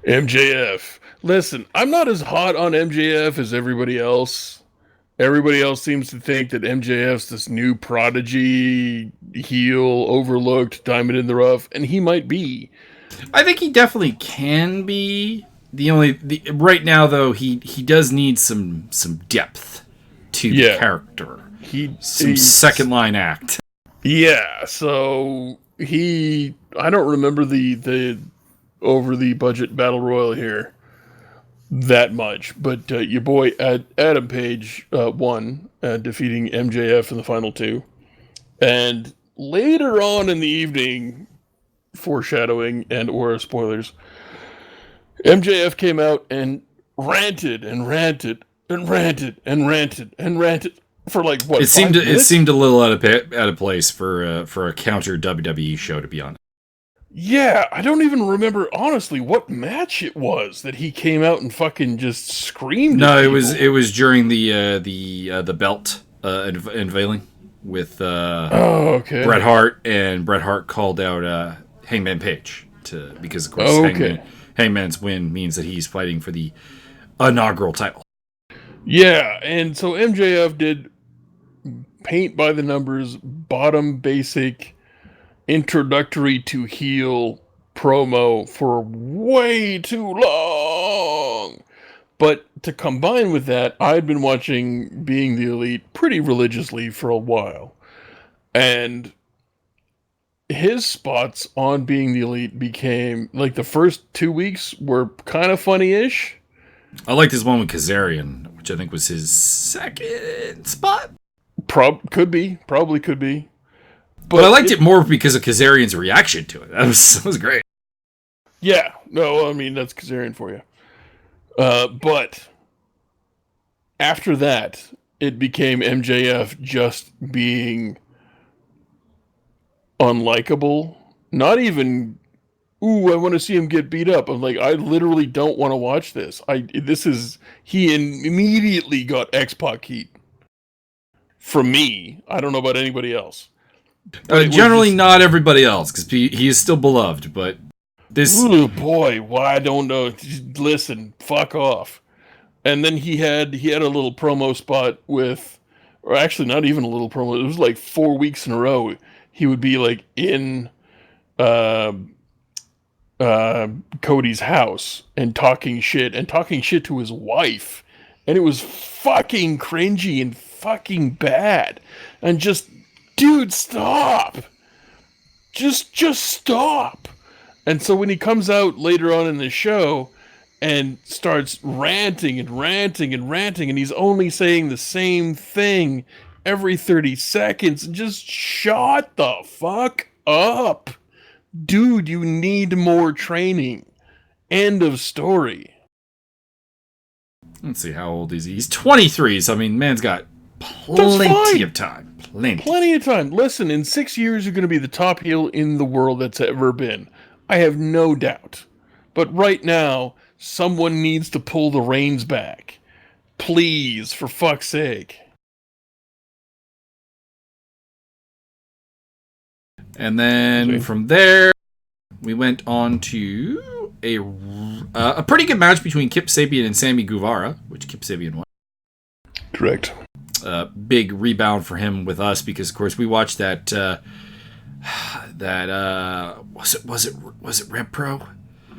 MJF. Listen, I'm not as hot on MJF as everybody else. Everybody else seems to think that MJF's this new prodigy, heel, overlooked, diamond in the rough, and he might be. I think he definitely can be. Right now though, he does need some depth to the character. Some second line act. Yeah, so I don't remember the over the budget battle royal here that much, but your boy Adam Page won, defeating MJF in the final two. And later on in the evening, foreshadowing and or spoilers, MJF came out and ranted for like what? It seemed a little out of place for a counter WWE show, to be honest. Yeah, I don't even remember honestly what match it was that he came out and fucking just screamed. No, it was during the belt unveiling with Bret Hart, and Bret Hart called out Hangman Page because of course Hangman's win means that he's fighting for the inaugural title. Yeah, and so MJF did paint by the numbers, bottom basic, introductory to heel promo for way too long. But to combine with that, I'd been watching Being the Elite pretty religiously for a while. And his spots on Being the Elite became, like, the first 2 weeks were kind of funny-ish. I liked his one with Kazarian, which I think was his second spot. Probably could be. But I liked it more because of Kazarian's reaction to it. That was great. Yeah, no, I mean that's Kazarian for you. But after that, it became MJF just being unlikable. Not even, ooh, I want to see him get beat up. I'm like, I literally don't want to watch this. He immediately got X-Pac heat from me. I don't know about anybody else. But Generally, not everybody else, because he is still beloved. But this, ooh, boy, why I don't know. Listen, fuck off. And then he had a little promo spot with, or actually not even a little promo. It was like 4 weeks in a row. He would be like in uh, Cody's house and talking shit to his wife, and it was fucking cringy and fucking bad. And just, dude, stop. Just stop. And so when he comes out later on in the show and starts ranting and ranting and ranting, and he's only saying the same thing every 30 seconds, just shut the fuck up. Dude, you need more training. End of story. let's see, how old is he? He's 23, so I mean, man's got plenty of time. Plenty of time. Listen, in 6 years, you're going to be the top heel in the world that's ever been. I have no doubt. But right now, someone needs to pull the reins back. Please, for fuck's sake. And then from there, we went on to a pretty good match between Kip Sabian and Sammy Guevara, which Kip Sabian won. Correct. Big rebound for him with us because, of course, we watched that. Was it Rev Pro?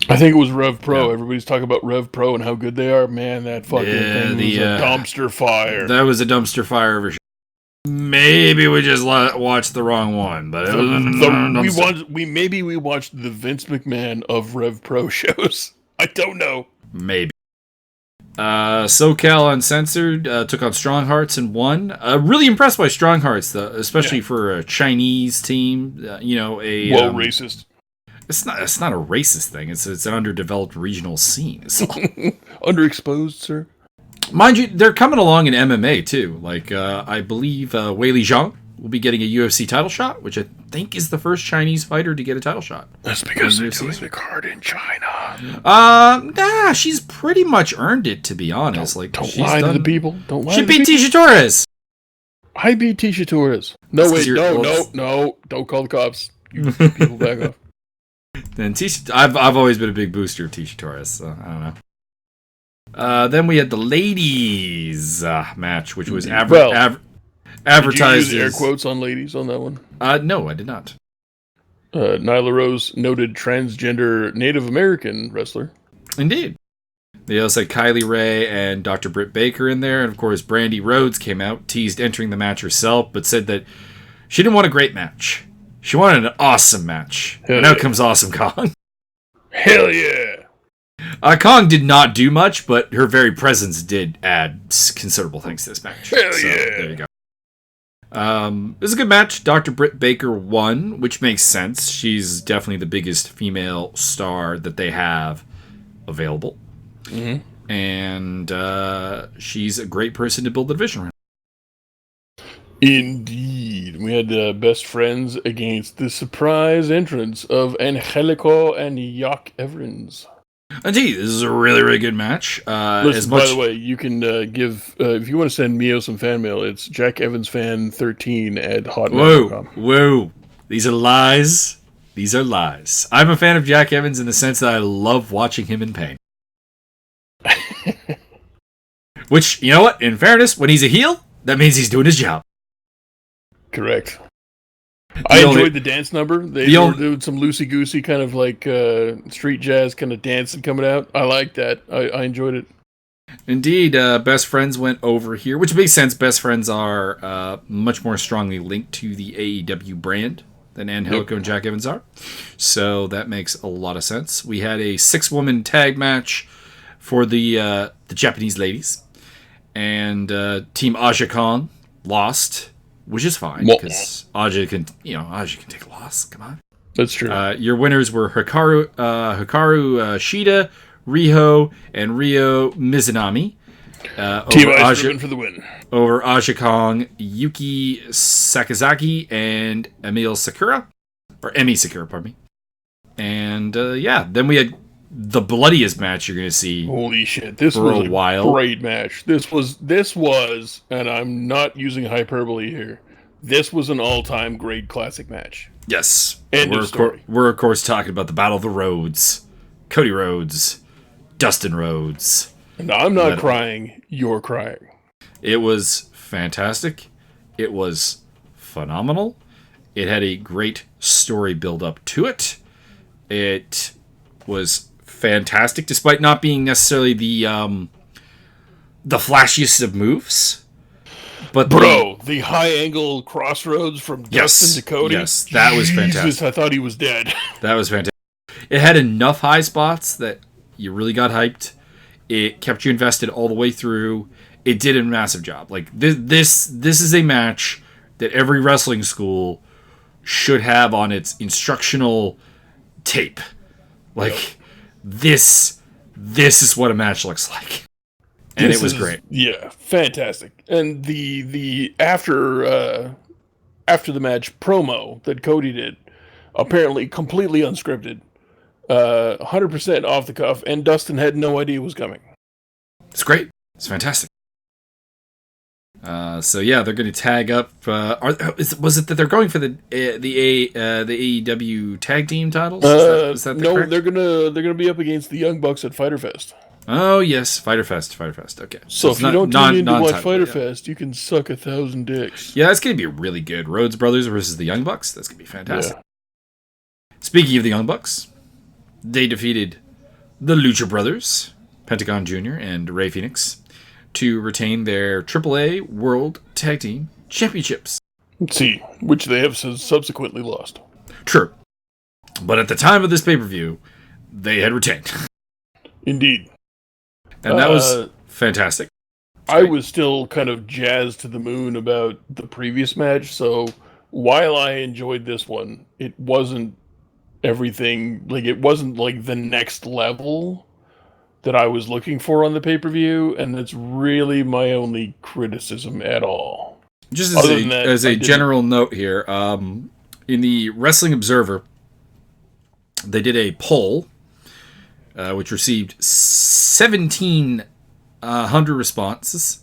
I think it was Rev Pro. Yeah. Everybody's talking about Rev Pro and how good they are. Man, that fucking thing was a dumpster fire. That was a dumpster fire for sure. Maybe we just watched the wrong one, but we watched the Vince McMahon of Rev Pro shows. I don't know. Maybe. SoCal Uncensored took on Strong Hearts and won. Really impressed by Strong Hearts, though, especially for a Chinese team. Racist. It's not a racist thing. It's an underdeveloped regional scene. Underexposed, sir. Mind you, they're coming along in MMA too. Like I believe Weili Zhang will be getting a UFC title shot, which I think is the first Chinese fighter to get a title shot. That's because they're doing the card in China. Nah, she's pretty much earned it, to be honest. Don't lie to the people. Don't lie. She beat Tisha Torres. I beat Tisha Torres. No, wait, no. Don't call the cops. You people back off. Then Tisha, I've always been a big booster of Tisha Torres, so I don't know. Then we had the ladies match, which was advertised. Did you use air quotes on ladies on that one? No, I did not. Nyla Rose, noted transgender Native American wrestler. Indeed. They also had Kylie Ray and Dr. Britt Baker in there, and of course Brandy Rhodes came out, teased entering the match herself, but said that she didn't want a great match. She wanted an awesome match. And out comes Awesome Kong. Hell yeah! Kong did not do much, but her very presence did add considerable things to this match. Hell so, yeah! There you go. It was a good match. Dr. Britt Baker won, which makes sense. She's definitely the biggest female star that they have available. Mm-hmm. And she's a great person to build the division around. Indeed. We had best friends against the surprise entrance of Angelico and Jock Evans. Indeed, this is a really, really good match. Listen, by the way, you can give, if you want to send Mio some fan mail, it's JackEvansFan13 at hotmail.com. Whoa. These are lies. These are lies. I'm a fan of Jack Evans in the sense that I love watching him in pain. Which, you know what? In fairness, when he's a heel, that means he's doing his job. Correct. I enjoyed the dance number. They were doing some loosey-goosey kind of like street jazz kind of dancing coming out. I like that. I enjoyed it. Indeed, Best Friends went over here, which makes sense. Best Friends are much more strongly linked to the AEW brand than Angelico and Jack Evans are. So that makes a lot of sense. We had a 6-woman tag match for the Japanese ladies. And Team Aja Kong lost, which is fine because Aja can take a loss. Come on. That's true. Your winners were Hikaru Shida, Riho, and Ryo Mizunami. Team Ice Ribbon for the win. Over Aja Kong, Yuki Sakazaki, and Emil Sakura. Or Emi Sakura, pardon me. And then we had the bloodiest match you're going to see. Holy shit. This was a great match. This was, and I'm not using hyperbole here, this was an all-time great classic match. Yes. Story. We're, of course, talking about the Battle of the Rhodes. Cody Rhodes. Dustin Rhodes. And I'm not crying. You're crying. It was fantastic. It was phenomenal. It had a great story build up to it. It was fantastic, despite not being necessarily the flashiest of moves. But the high angle crossroads from Dustin to Cody. Yes, that was fantastic. I thought he was dead. That was fantastic. It had enough high spots that you really got hyped. It kept you invested all the way through. It did a massive job. Like this is a match that every wrestling school should have on its instructional tape. Like this is what a match looks like. And it was great. Yeah, fantastic. And the after the match promo that Cody did, apparently completely unscripted, 100% off the cuff, and Dustin had no idea it was coming. It's great. It's fantastic. So yeah, they're going to tag up. Was it that they're going for the AEW tag team titles? Is that no, correct? they're gonna be up against the Young Bucks at Fyter Fest. Oh yes, Fyter Fest. Okay. So if you don't tune in to watch Fyter Fest, you can suck 1,000 dicks. Yeah, that's gonna be really good. Rhodes Brothers versus the Young Bucks. That's gonna be fantastic. Yeah. Speaking of the Young Bucks, they defeated the Lucha Brothers, Pentagon Jr. and Rey Fenix, to retain their AAA World Tag Team Championships. Let's see, which they have subsequently lost. True. But at the time of this pay-per-view, they had retained. Indeed. And that was fantastic. I was still kind of jazzed to the moon about the previous match, so while I enjoyed this one, it wasn't everything, like it wasn't like the next level that I was looking for on the pay-per-view, and that's really my only criticism at all. Just as a general note here, in the Wrestling Observer, they did a poll, which received 1,700 responses,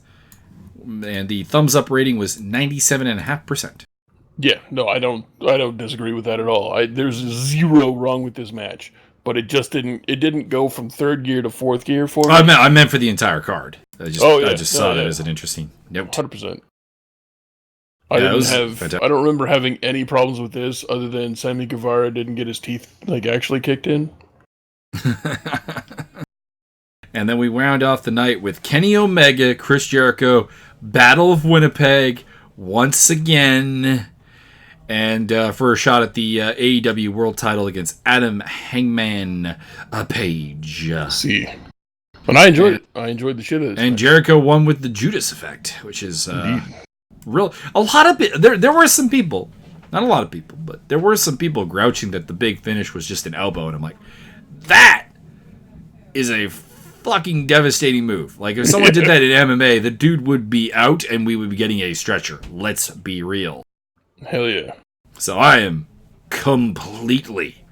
and the thumbs up rating was 97.5%. Yeah, no, I don't disagree with that at all. There's zero wrong with this match. But it didn't go from third gear to fourth gear for me. I meant for the entire card. I just saw that as an interesting note. 100%. I don't remember having any problems with this other than Sammy Guevara didn't get his teeth actually kicked in. And then we wound off the night with Kenny Omega, Chris Jericho, Battle of Winnipeg once again. And for a shot at the AEW World Title against Adam Hangman Page. See, and I enjoyed it. I enjoyed the shit out of this. And Jericho won with the Judas effect, which is real. A lot of there were some people, not a lot of people, but there were some people grouching that the big finish was just an elbow, and I'm like, that is a fucking devastating move. Like if someone did that in MMA, the dude would be out, and we would be getting a stretcher. Let's be real. Hell yeah. So I am completely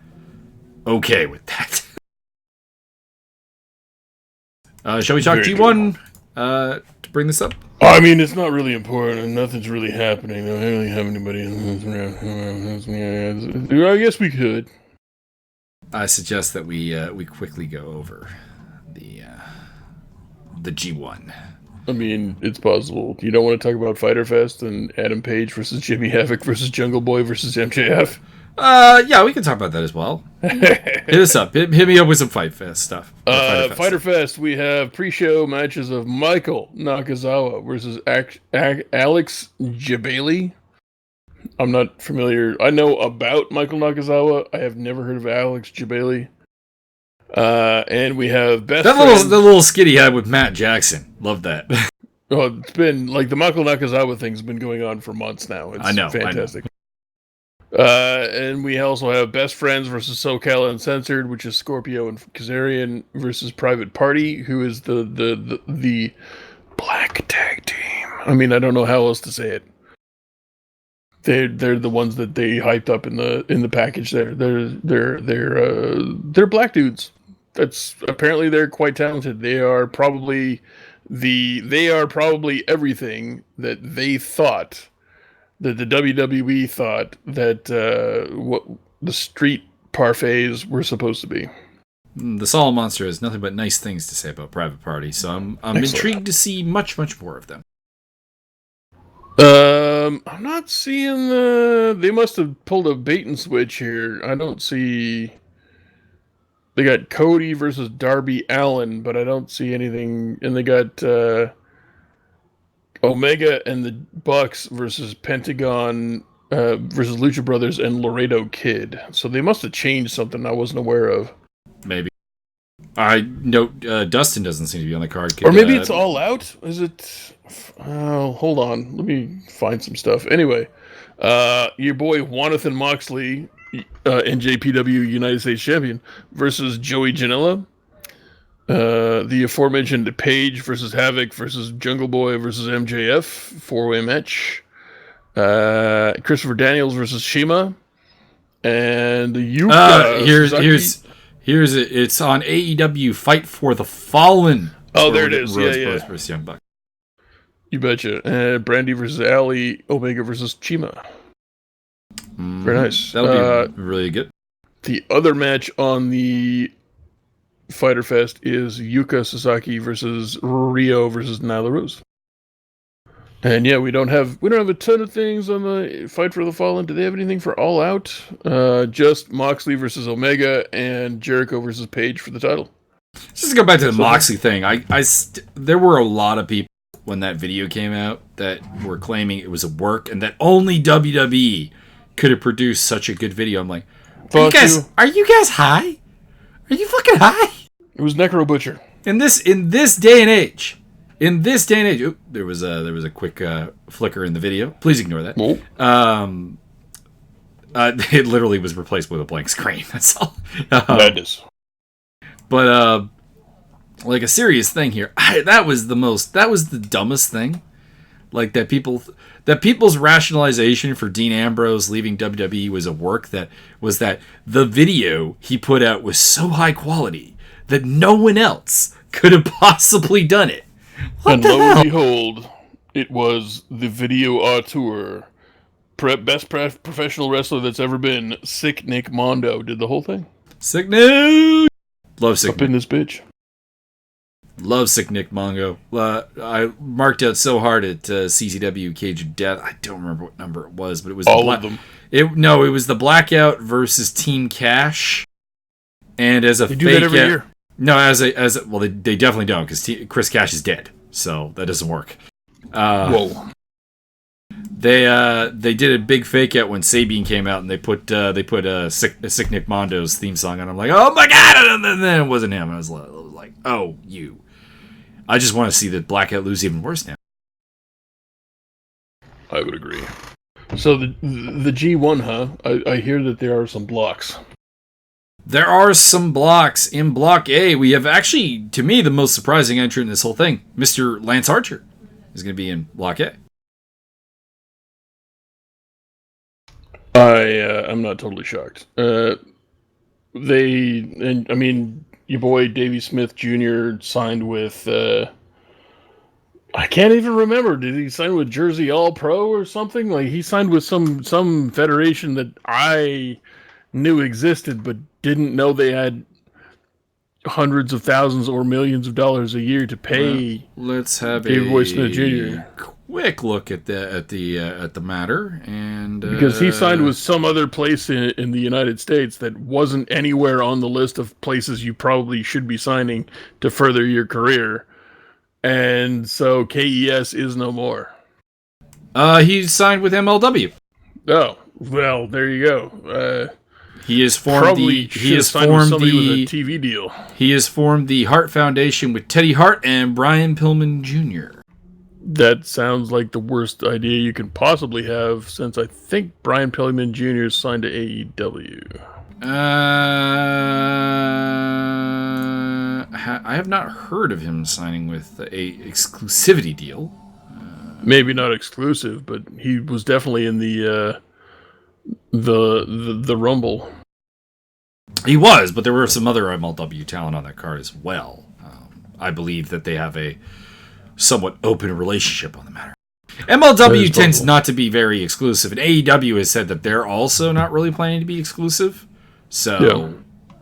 okay with that. Shall we talk G1 to bring this up? I mean, it's not really important. Nothing's really happening. I don't really have anybody. I guess we could. I suggest that we quickly go over the G1. I mean, it's possible. You don't want to talk about Fyter Fest and Adam Page versus Jimmy Havoc versus Jungle Boy versus MJF? Yeah, we can talk about that as well. Hit us up. Hit me up with some Fight Fest stuff. Fyter Fest, we have pre-show matches of Michael Nakazawa versus Alex Jabali. I'm not familiar. I know about Michael Nakazawa. I have never heard of Alex Jabali. And we have the little skit he had with Matt Jackson. Love that. Oh, it's been like the Michael Nakazawa thing's been going on for months now. It's fantastic. And we also have Best Friends versus SoCal Uncensored, which is Scorpio and Kazarian versus Private Party, who is the black tag team. I mean, I don't know how else to say it. They're the ones that they hyped up in the package. They're black dudes. That's apparently they're quite talented. They are probably everything that they thought that the WWE thought that what the street parfaits were supposed to be. The Solid Monster has nothing but nice things to say about Private Party, so I'm intrigued to see much more of them. I'm not seeing the. They must have pulled a bait and switch here. I don't see. They got Cody versus Darby Allin, but I don't see anything. And they got Omega and the Bucks versus Pentagon versus Lucha Brothers and Laredo Kid. So they must have changed something I wasn't aware of. Maybe. I know Dustin doesn't seem to be on the card. Or maybe it's All Out? Is it? Hold on. Let me find some stuff. Anyway, your boy Jonathan Moxley, NJPW United States Champion, versus Joey Janela. The aforementioned Page versus Havoc versus Jungle Boy versus MJF, 4-way match. Christopher Daniels versus Shima. And Yuka. Here's it. It's on AEW Fight for the Fallen. Oh, there it is. Rose versus Young Buck. You betcha. Brandy versus Ali, Omega versus Chima. Very nice. That'll be really good. The other match on the Fighter Fest is Yuka Sasaki versus Rio versus Nyla Rose. And yeah, we don't have a ton of things on the Fight for the Fallen. Do they have anything for All Out? Just Moxley versus Omega and Jericho versus Page for the title. Just to go back to the Moxley thing, there were a lot of people when that video came out that were claiming it was a work and that only WWE could have produced such a good video. I'm like, are you guys high? Are you fucking high? It was Necro Butcher. In this day and age. There was a quick flicker in the video. Please ignore that. It literally was replaced with a blank screen. That's all. Madness. But like a serious thing here. That was the dumbest thing. Like that people's rationalization for Dean Ambrose leaving WWE was a work that the video he put out was so high quality that no one else could have possibly done it. And lo and behold, it was the video auteur, best professional wrestler that's ever been, Sick Nick Mondo, did the whole thing. Sick Nick! Love Sick Nick. Up in this bitch. Love Sick Nick Mongo. I marked out so hard at CCW Cage of Death. I don't remember what number it was, but it was all of them. It was the Blackout versus Team Cash. And as a they do that every year. No, well, they definitely don't because Chris Cash is dead, so that doesn't work. Whoa. They did a big fake out when Sabine came out, and they put Sick Nick Mondo's theme song on. I'm like, oh my god! And then it wasn't him. I was like, oh, you. I just want to see the Blackout lose even worse now. I would agree. So the G1, huh? I hear that there are some blocks. There are some blocks. In Block A, we have actually, to me, the most surprising entrant in this whole thing. Mr. Lance Archer is going to be in Block A. I'm not totally shocked. Your boy Davey Smith Jr. signed with, I can't even remember. Did he sign with Jersey All Pro or something? Like he signed with some federation that I knew existed, but didn't know they had hundreds of thousands or millions of dollars a year to pay. Well, let's have Davey Boy Smith Jr. quick look at the matter, and because he signed with some other place in the United States that wasn't anywhere on the list of places you probably should be signing to further your career, and so KES is no more. He signed with MLW. Oh well, there you go. He has formed the TV deal. He has formed the Hart Foundation with Teddy Hart and Brian Pillman Jr. That sounds like the worst idea you can possibly have, since I think Brian Pillman Jr. signed to AEW. I have not heard of him signing with a exclusivity deal. Maybe not exclusive, but he was definitely in the Rumble. He was, but there were some other MLW talent on that card as well. I believe that they have a somewhat open relationship on the matter. MLW tends not to be very exclusive, and AEW has said that they're also not really planning to be exclusive. So,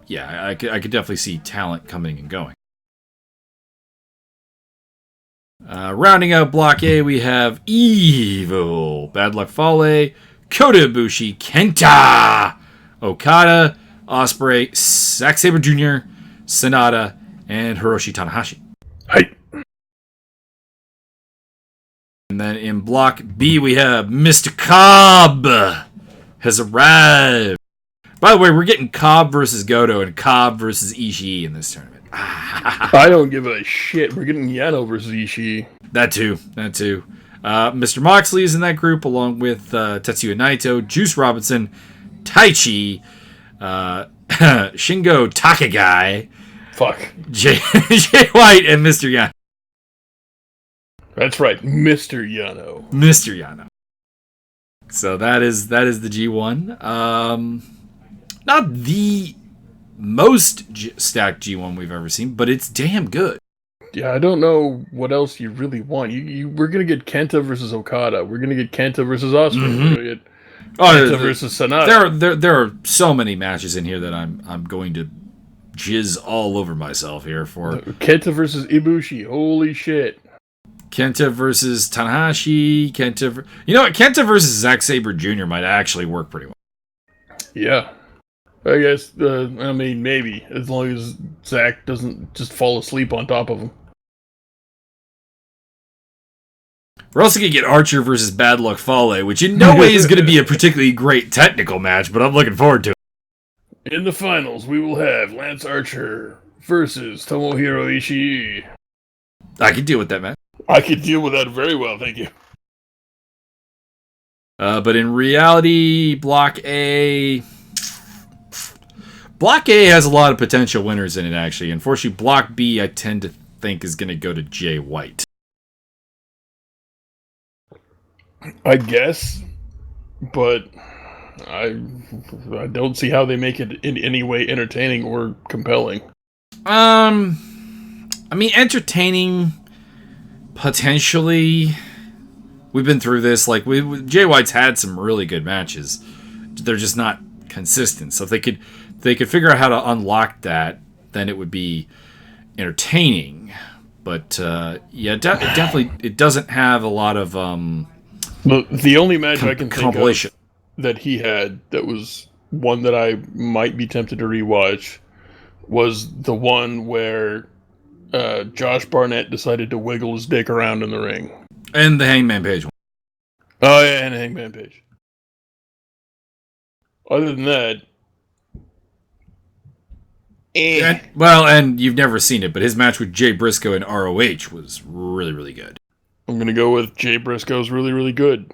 yeah, I could definitely see talent coming and going. Rounding out Block A, we have Evil, Bad Luck Fale, Kota Ibushi, Kenta, Okada, Ospreay, Zack Sabre Jr., Sonata, and Hiroshi Tanahashi. Hey. And then in Block B, we have Mr. Cobb has arrived. By the way, we're getting Cobb versus Goto and Cobb versus Ishii in this tournament. I don't give a shit. We're getting Yano versus Ishii. That too. Mr. Moxley is in that group, along with Tetsuya Naito, Juice Robinson, Taichi, Shingo Takagi, Jay White, and Mr. Yano. That's right, Mr. Yano. Mr. Yano. So that is the G1. Not the most stacked G1 we've ever seen, but it's damn good. Yeah, I don't know what else you really want. We're gonna get Kenta versus Okada. We're gonna get Kenta versus Ospreay. Mm-hmm. We're gonna get Kenta versus Sonata. There are so many matches in here that I'm going to jizz all over myself here for. Kenta versus Ibushi. Holy shit. Kenta versus Tanahashi. You know what? Kenta versus Zack Sabre Jr. might actually work pretty well. Yeah. I guess, maybe. As long as Zack doesn't just fall asleep on top of him. We're also going to get Archer versus Bad Luck Fale, which in no way is going to be a particularly great technical match, but I'm looking forward to it. In the finals, we will have Lance Archer versus Tomohiro Ishii. I can deal with that match. I could deal with that very well, thank you. But in reality, Block A has a lot of potential winners in it, actually. Unfortunately, Block B, I tend to think, is going to go to Jay White. I guess, but I don't see how they make it in any way entertaining or compelling. Entertaining, potentially. We've been through this. Jay White's had some really good matches. They're just not consistent. So if they could figure out how to unlock that, then it would be entertaining. But definitely it doesn't have a lot of the only match I can think compilation of that he had that was one that I might be tempted to rewatch was the one where Josh Barnett decided to wiggle his dick around in the ring. And the Hangman Page one. Oh yeah, and Hangman Page. Other than that, and you've never seen it, but his match with Jay Briscoe in ROH was really, really good. I'm going to go with Jay Briscoe's really, really good.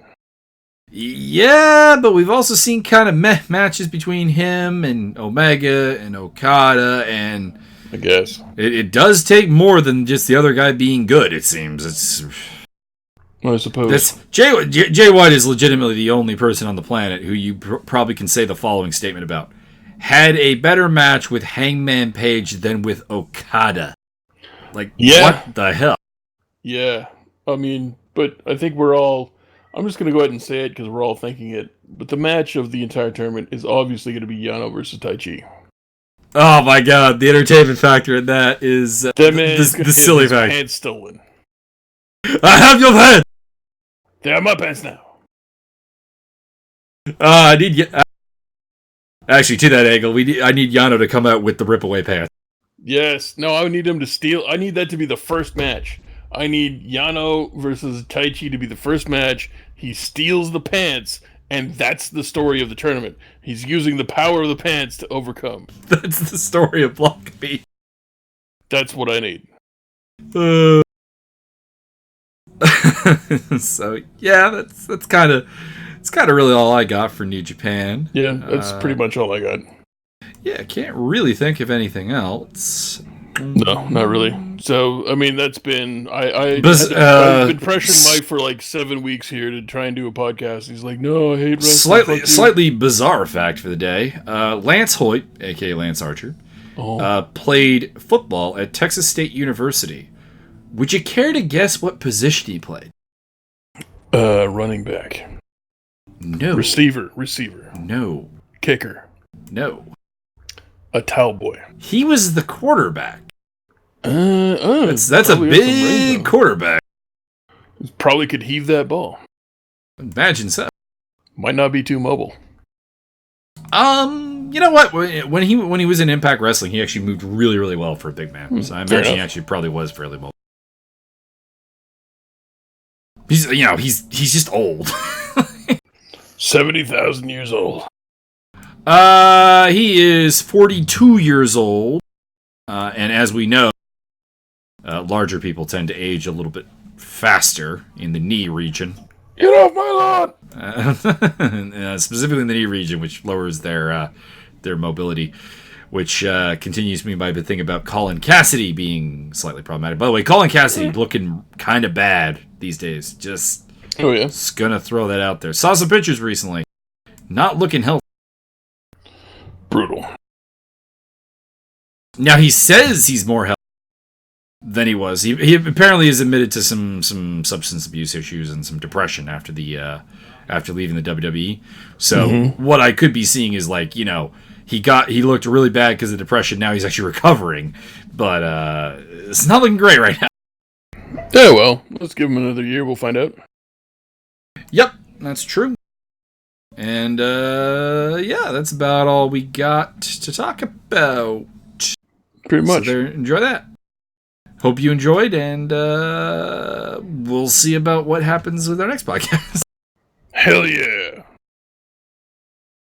Yeah, but we've also seen kind of meh matches between him and Omega and Okada, and I guess it does take more than just the other guy being good, it seems. I suppose. Jay White is legitimately the only person on the planet who you probably can say the following statement about. Had a better match with Hangman Page than with Okada. What the hell? Yeah. But I think I'm just going to go ahead and say it because we're all thinking it. But the match of the entire tournament is obviously going to be Yano versus Taichi. Oh my god, the entertainment factor in that is the silly factor. Pants stolen. I have your pants! They are my pants now. Actually, to that angle, I need Yano to come out with the rip-away pants. Yes. No, I need him to steal. I need that to be the first match. I need Yano versus Taichi to be the first match. He steals the pants, and that's the story of the tournament. He's using the power of the pants to overcome. That's the story of Block B. That's what I need. So yeah, that's kind of really all I got for New Japan. Yeah, that's pretty much all I got. Yeah, I can't really think of anything else. No, not really. So, I mean, that's been I've been pressuring Mike for like 7 weeks here to try and do a podcast. He's like, "No, I hate wrestling." Slightly bizarre fact for the day: Lance Hoyt, aka Lance Archer, played football at Texas State University. Would you care to guess what position he played? Running back. No. Receiver. No. Kicker. No. A towel boy. He was the quarterback. That's a Probably big quarterback. Probably could heave that ball. Imagine so. Might not be too mobile. You know what? When he was in Impact Wrestling, he actually moved really, really well for a big man. So I imagine he actually probably was fairly mobile. He's just old. 70,000 years old. He is 42 years old, and as we know, larger people tend to age a little bit faster in the knee region. Get off my lawn! Specifically in the knee region, which lowers their mobility, which continues me by the thing about Colin Cassidy being slightly problematic. By the way, Colin Cassidy looking kind of bad these days. Just gonna throw that out there. Saw some pictures recently. Not looking healthy. Brutal. Now he says he's more healthy than he was. He apparently has admitted to some substance abuse issues and some depression after leaving the WWE. So what I could be seeing is like, he looked really bad because of depression. Now he's actually recovering, but it's not looking great right now. Yeah, well, let's give him another year. We'll find out. Yep, that's true. And that's about all we got to talk about. Pretty much. So enjoy that. Hope you enjoyed, and we'll see about what happens with our next podcast. Hell yeah.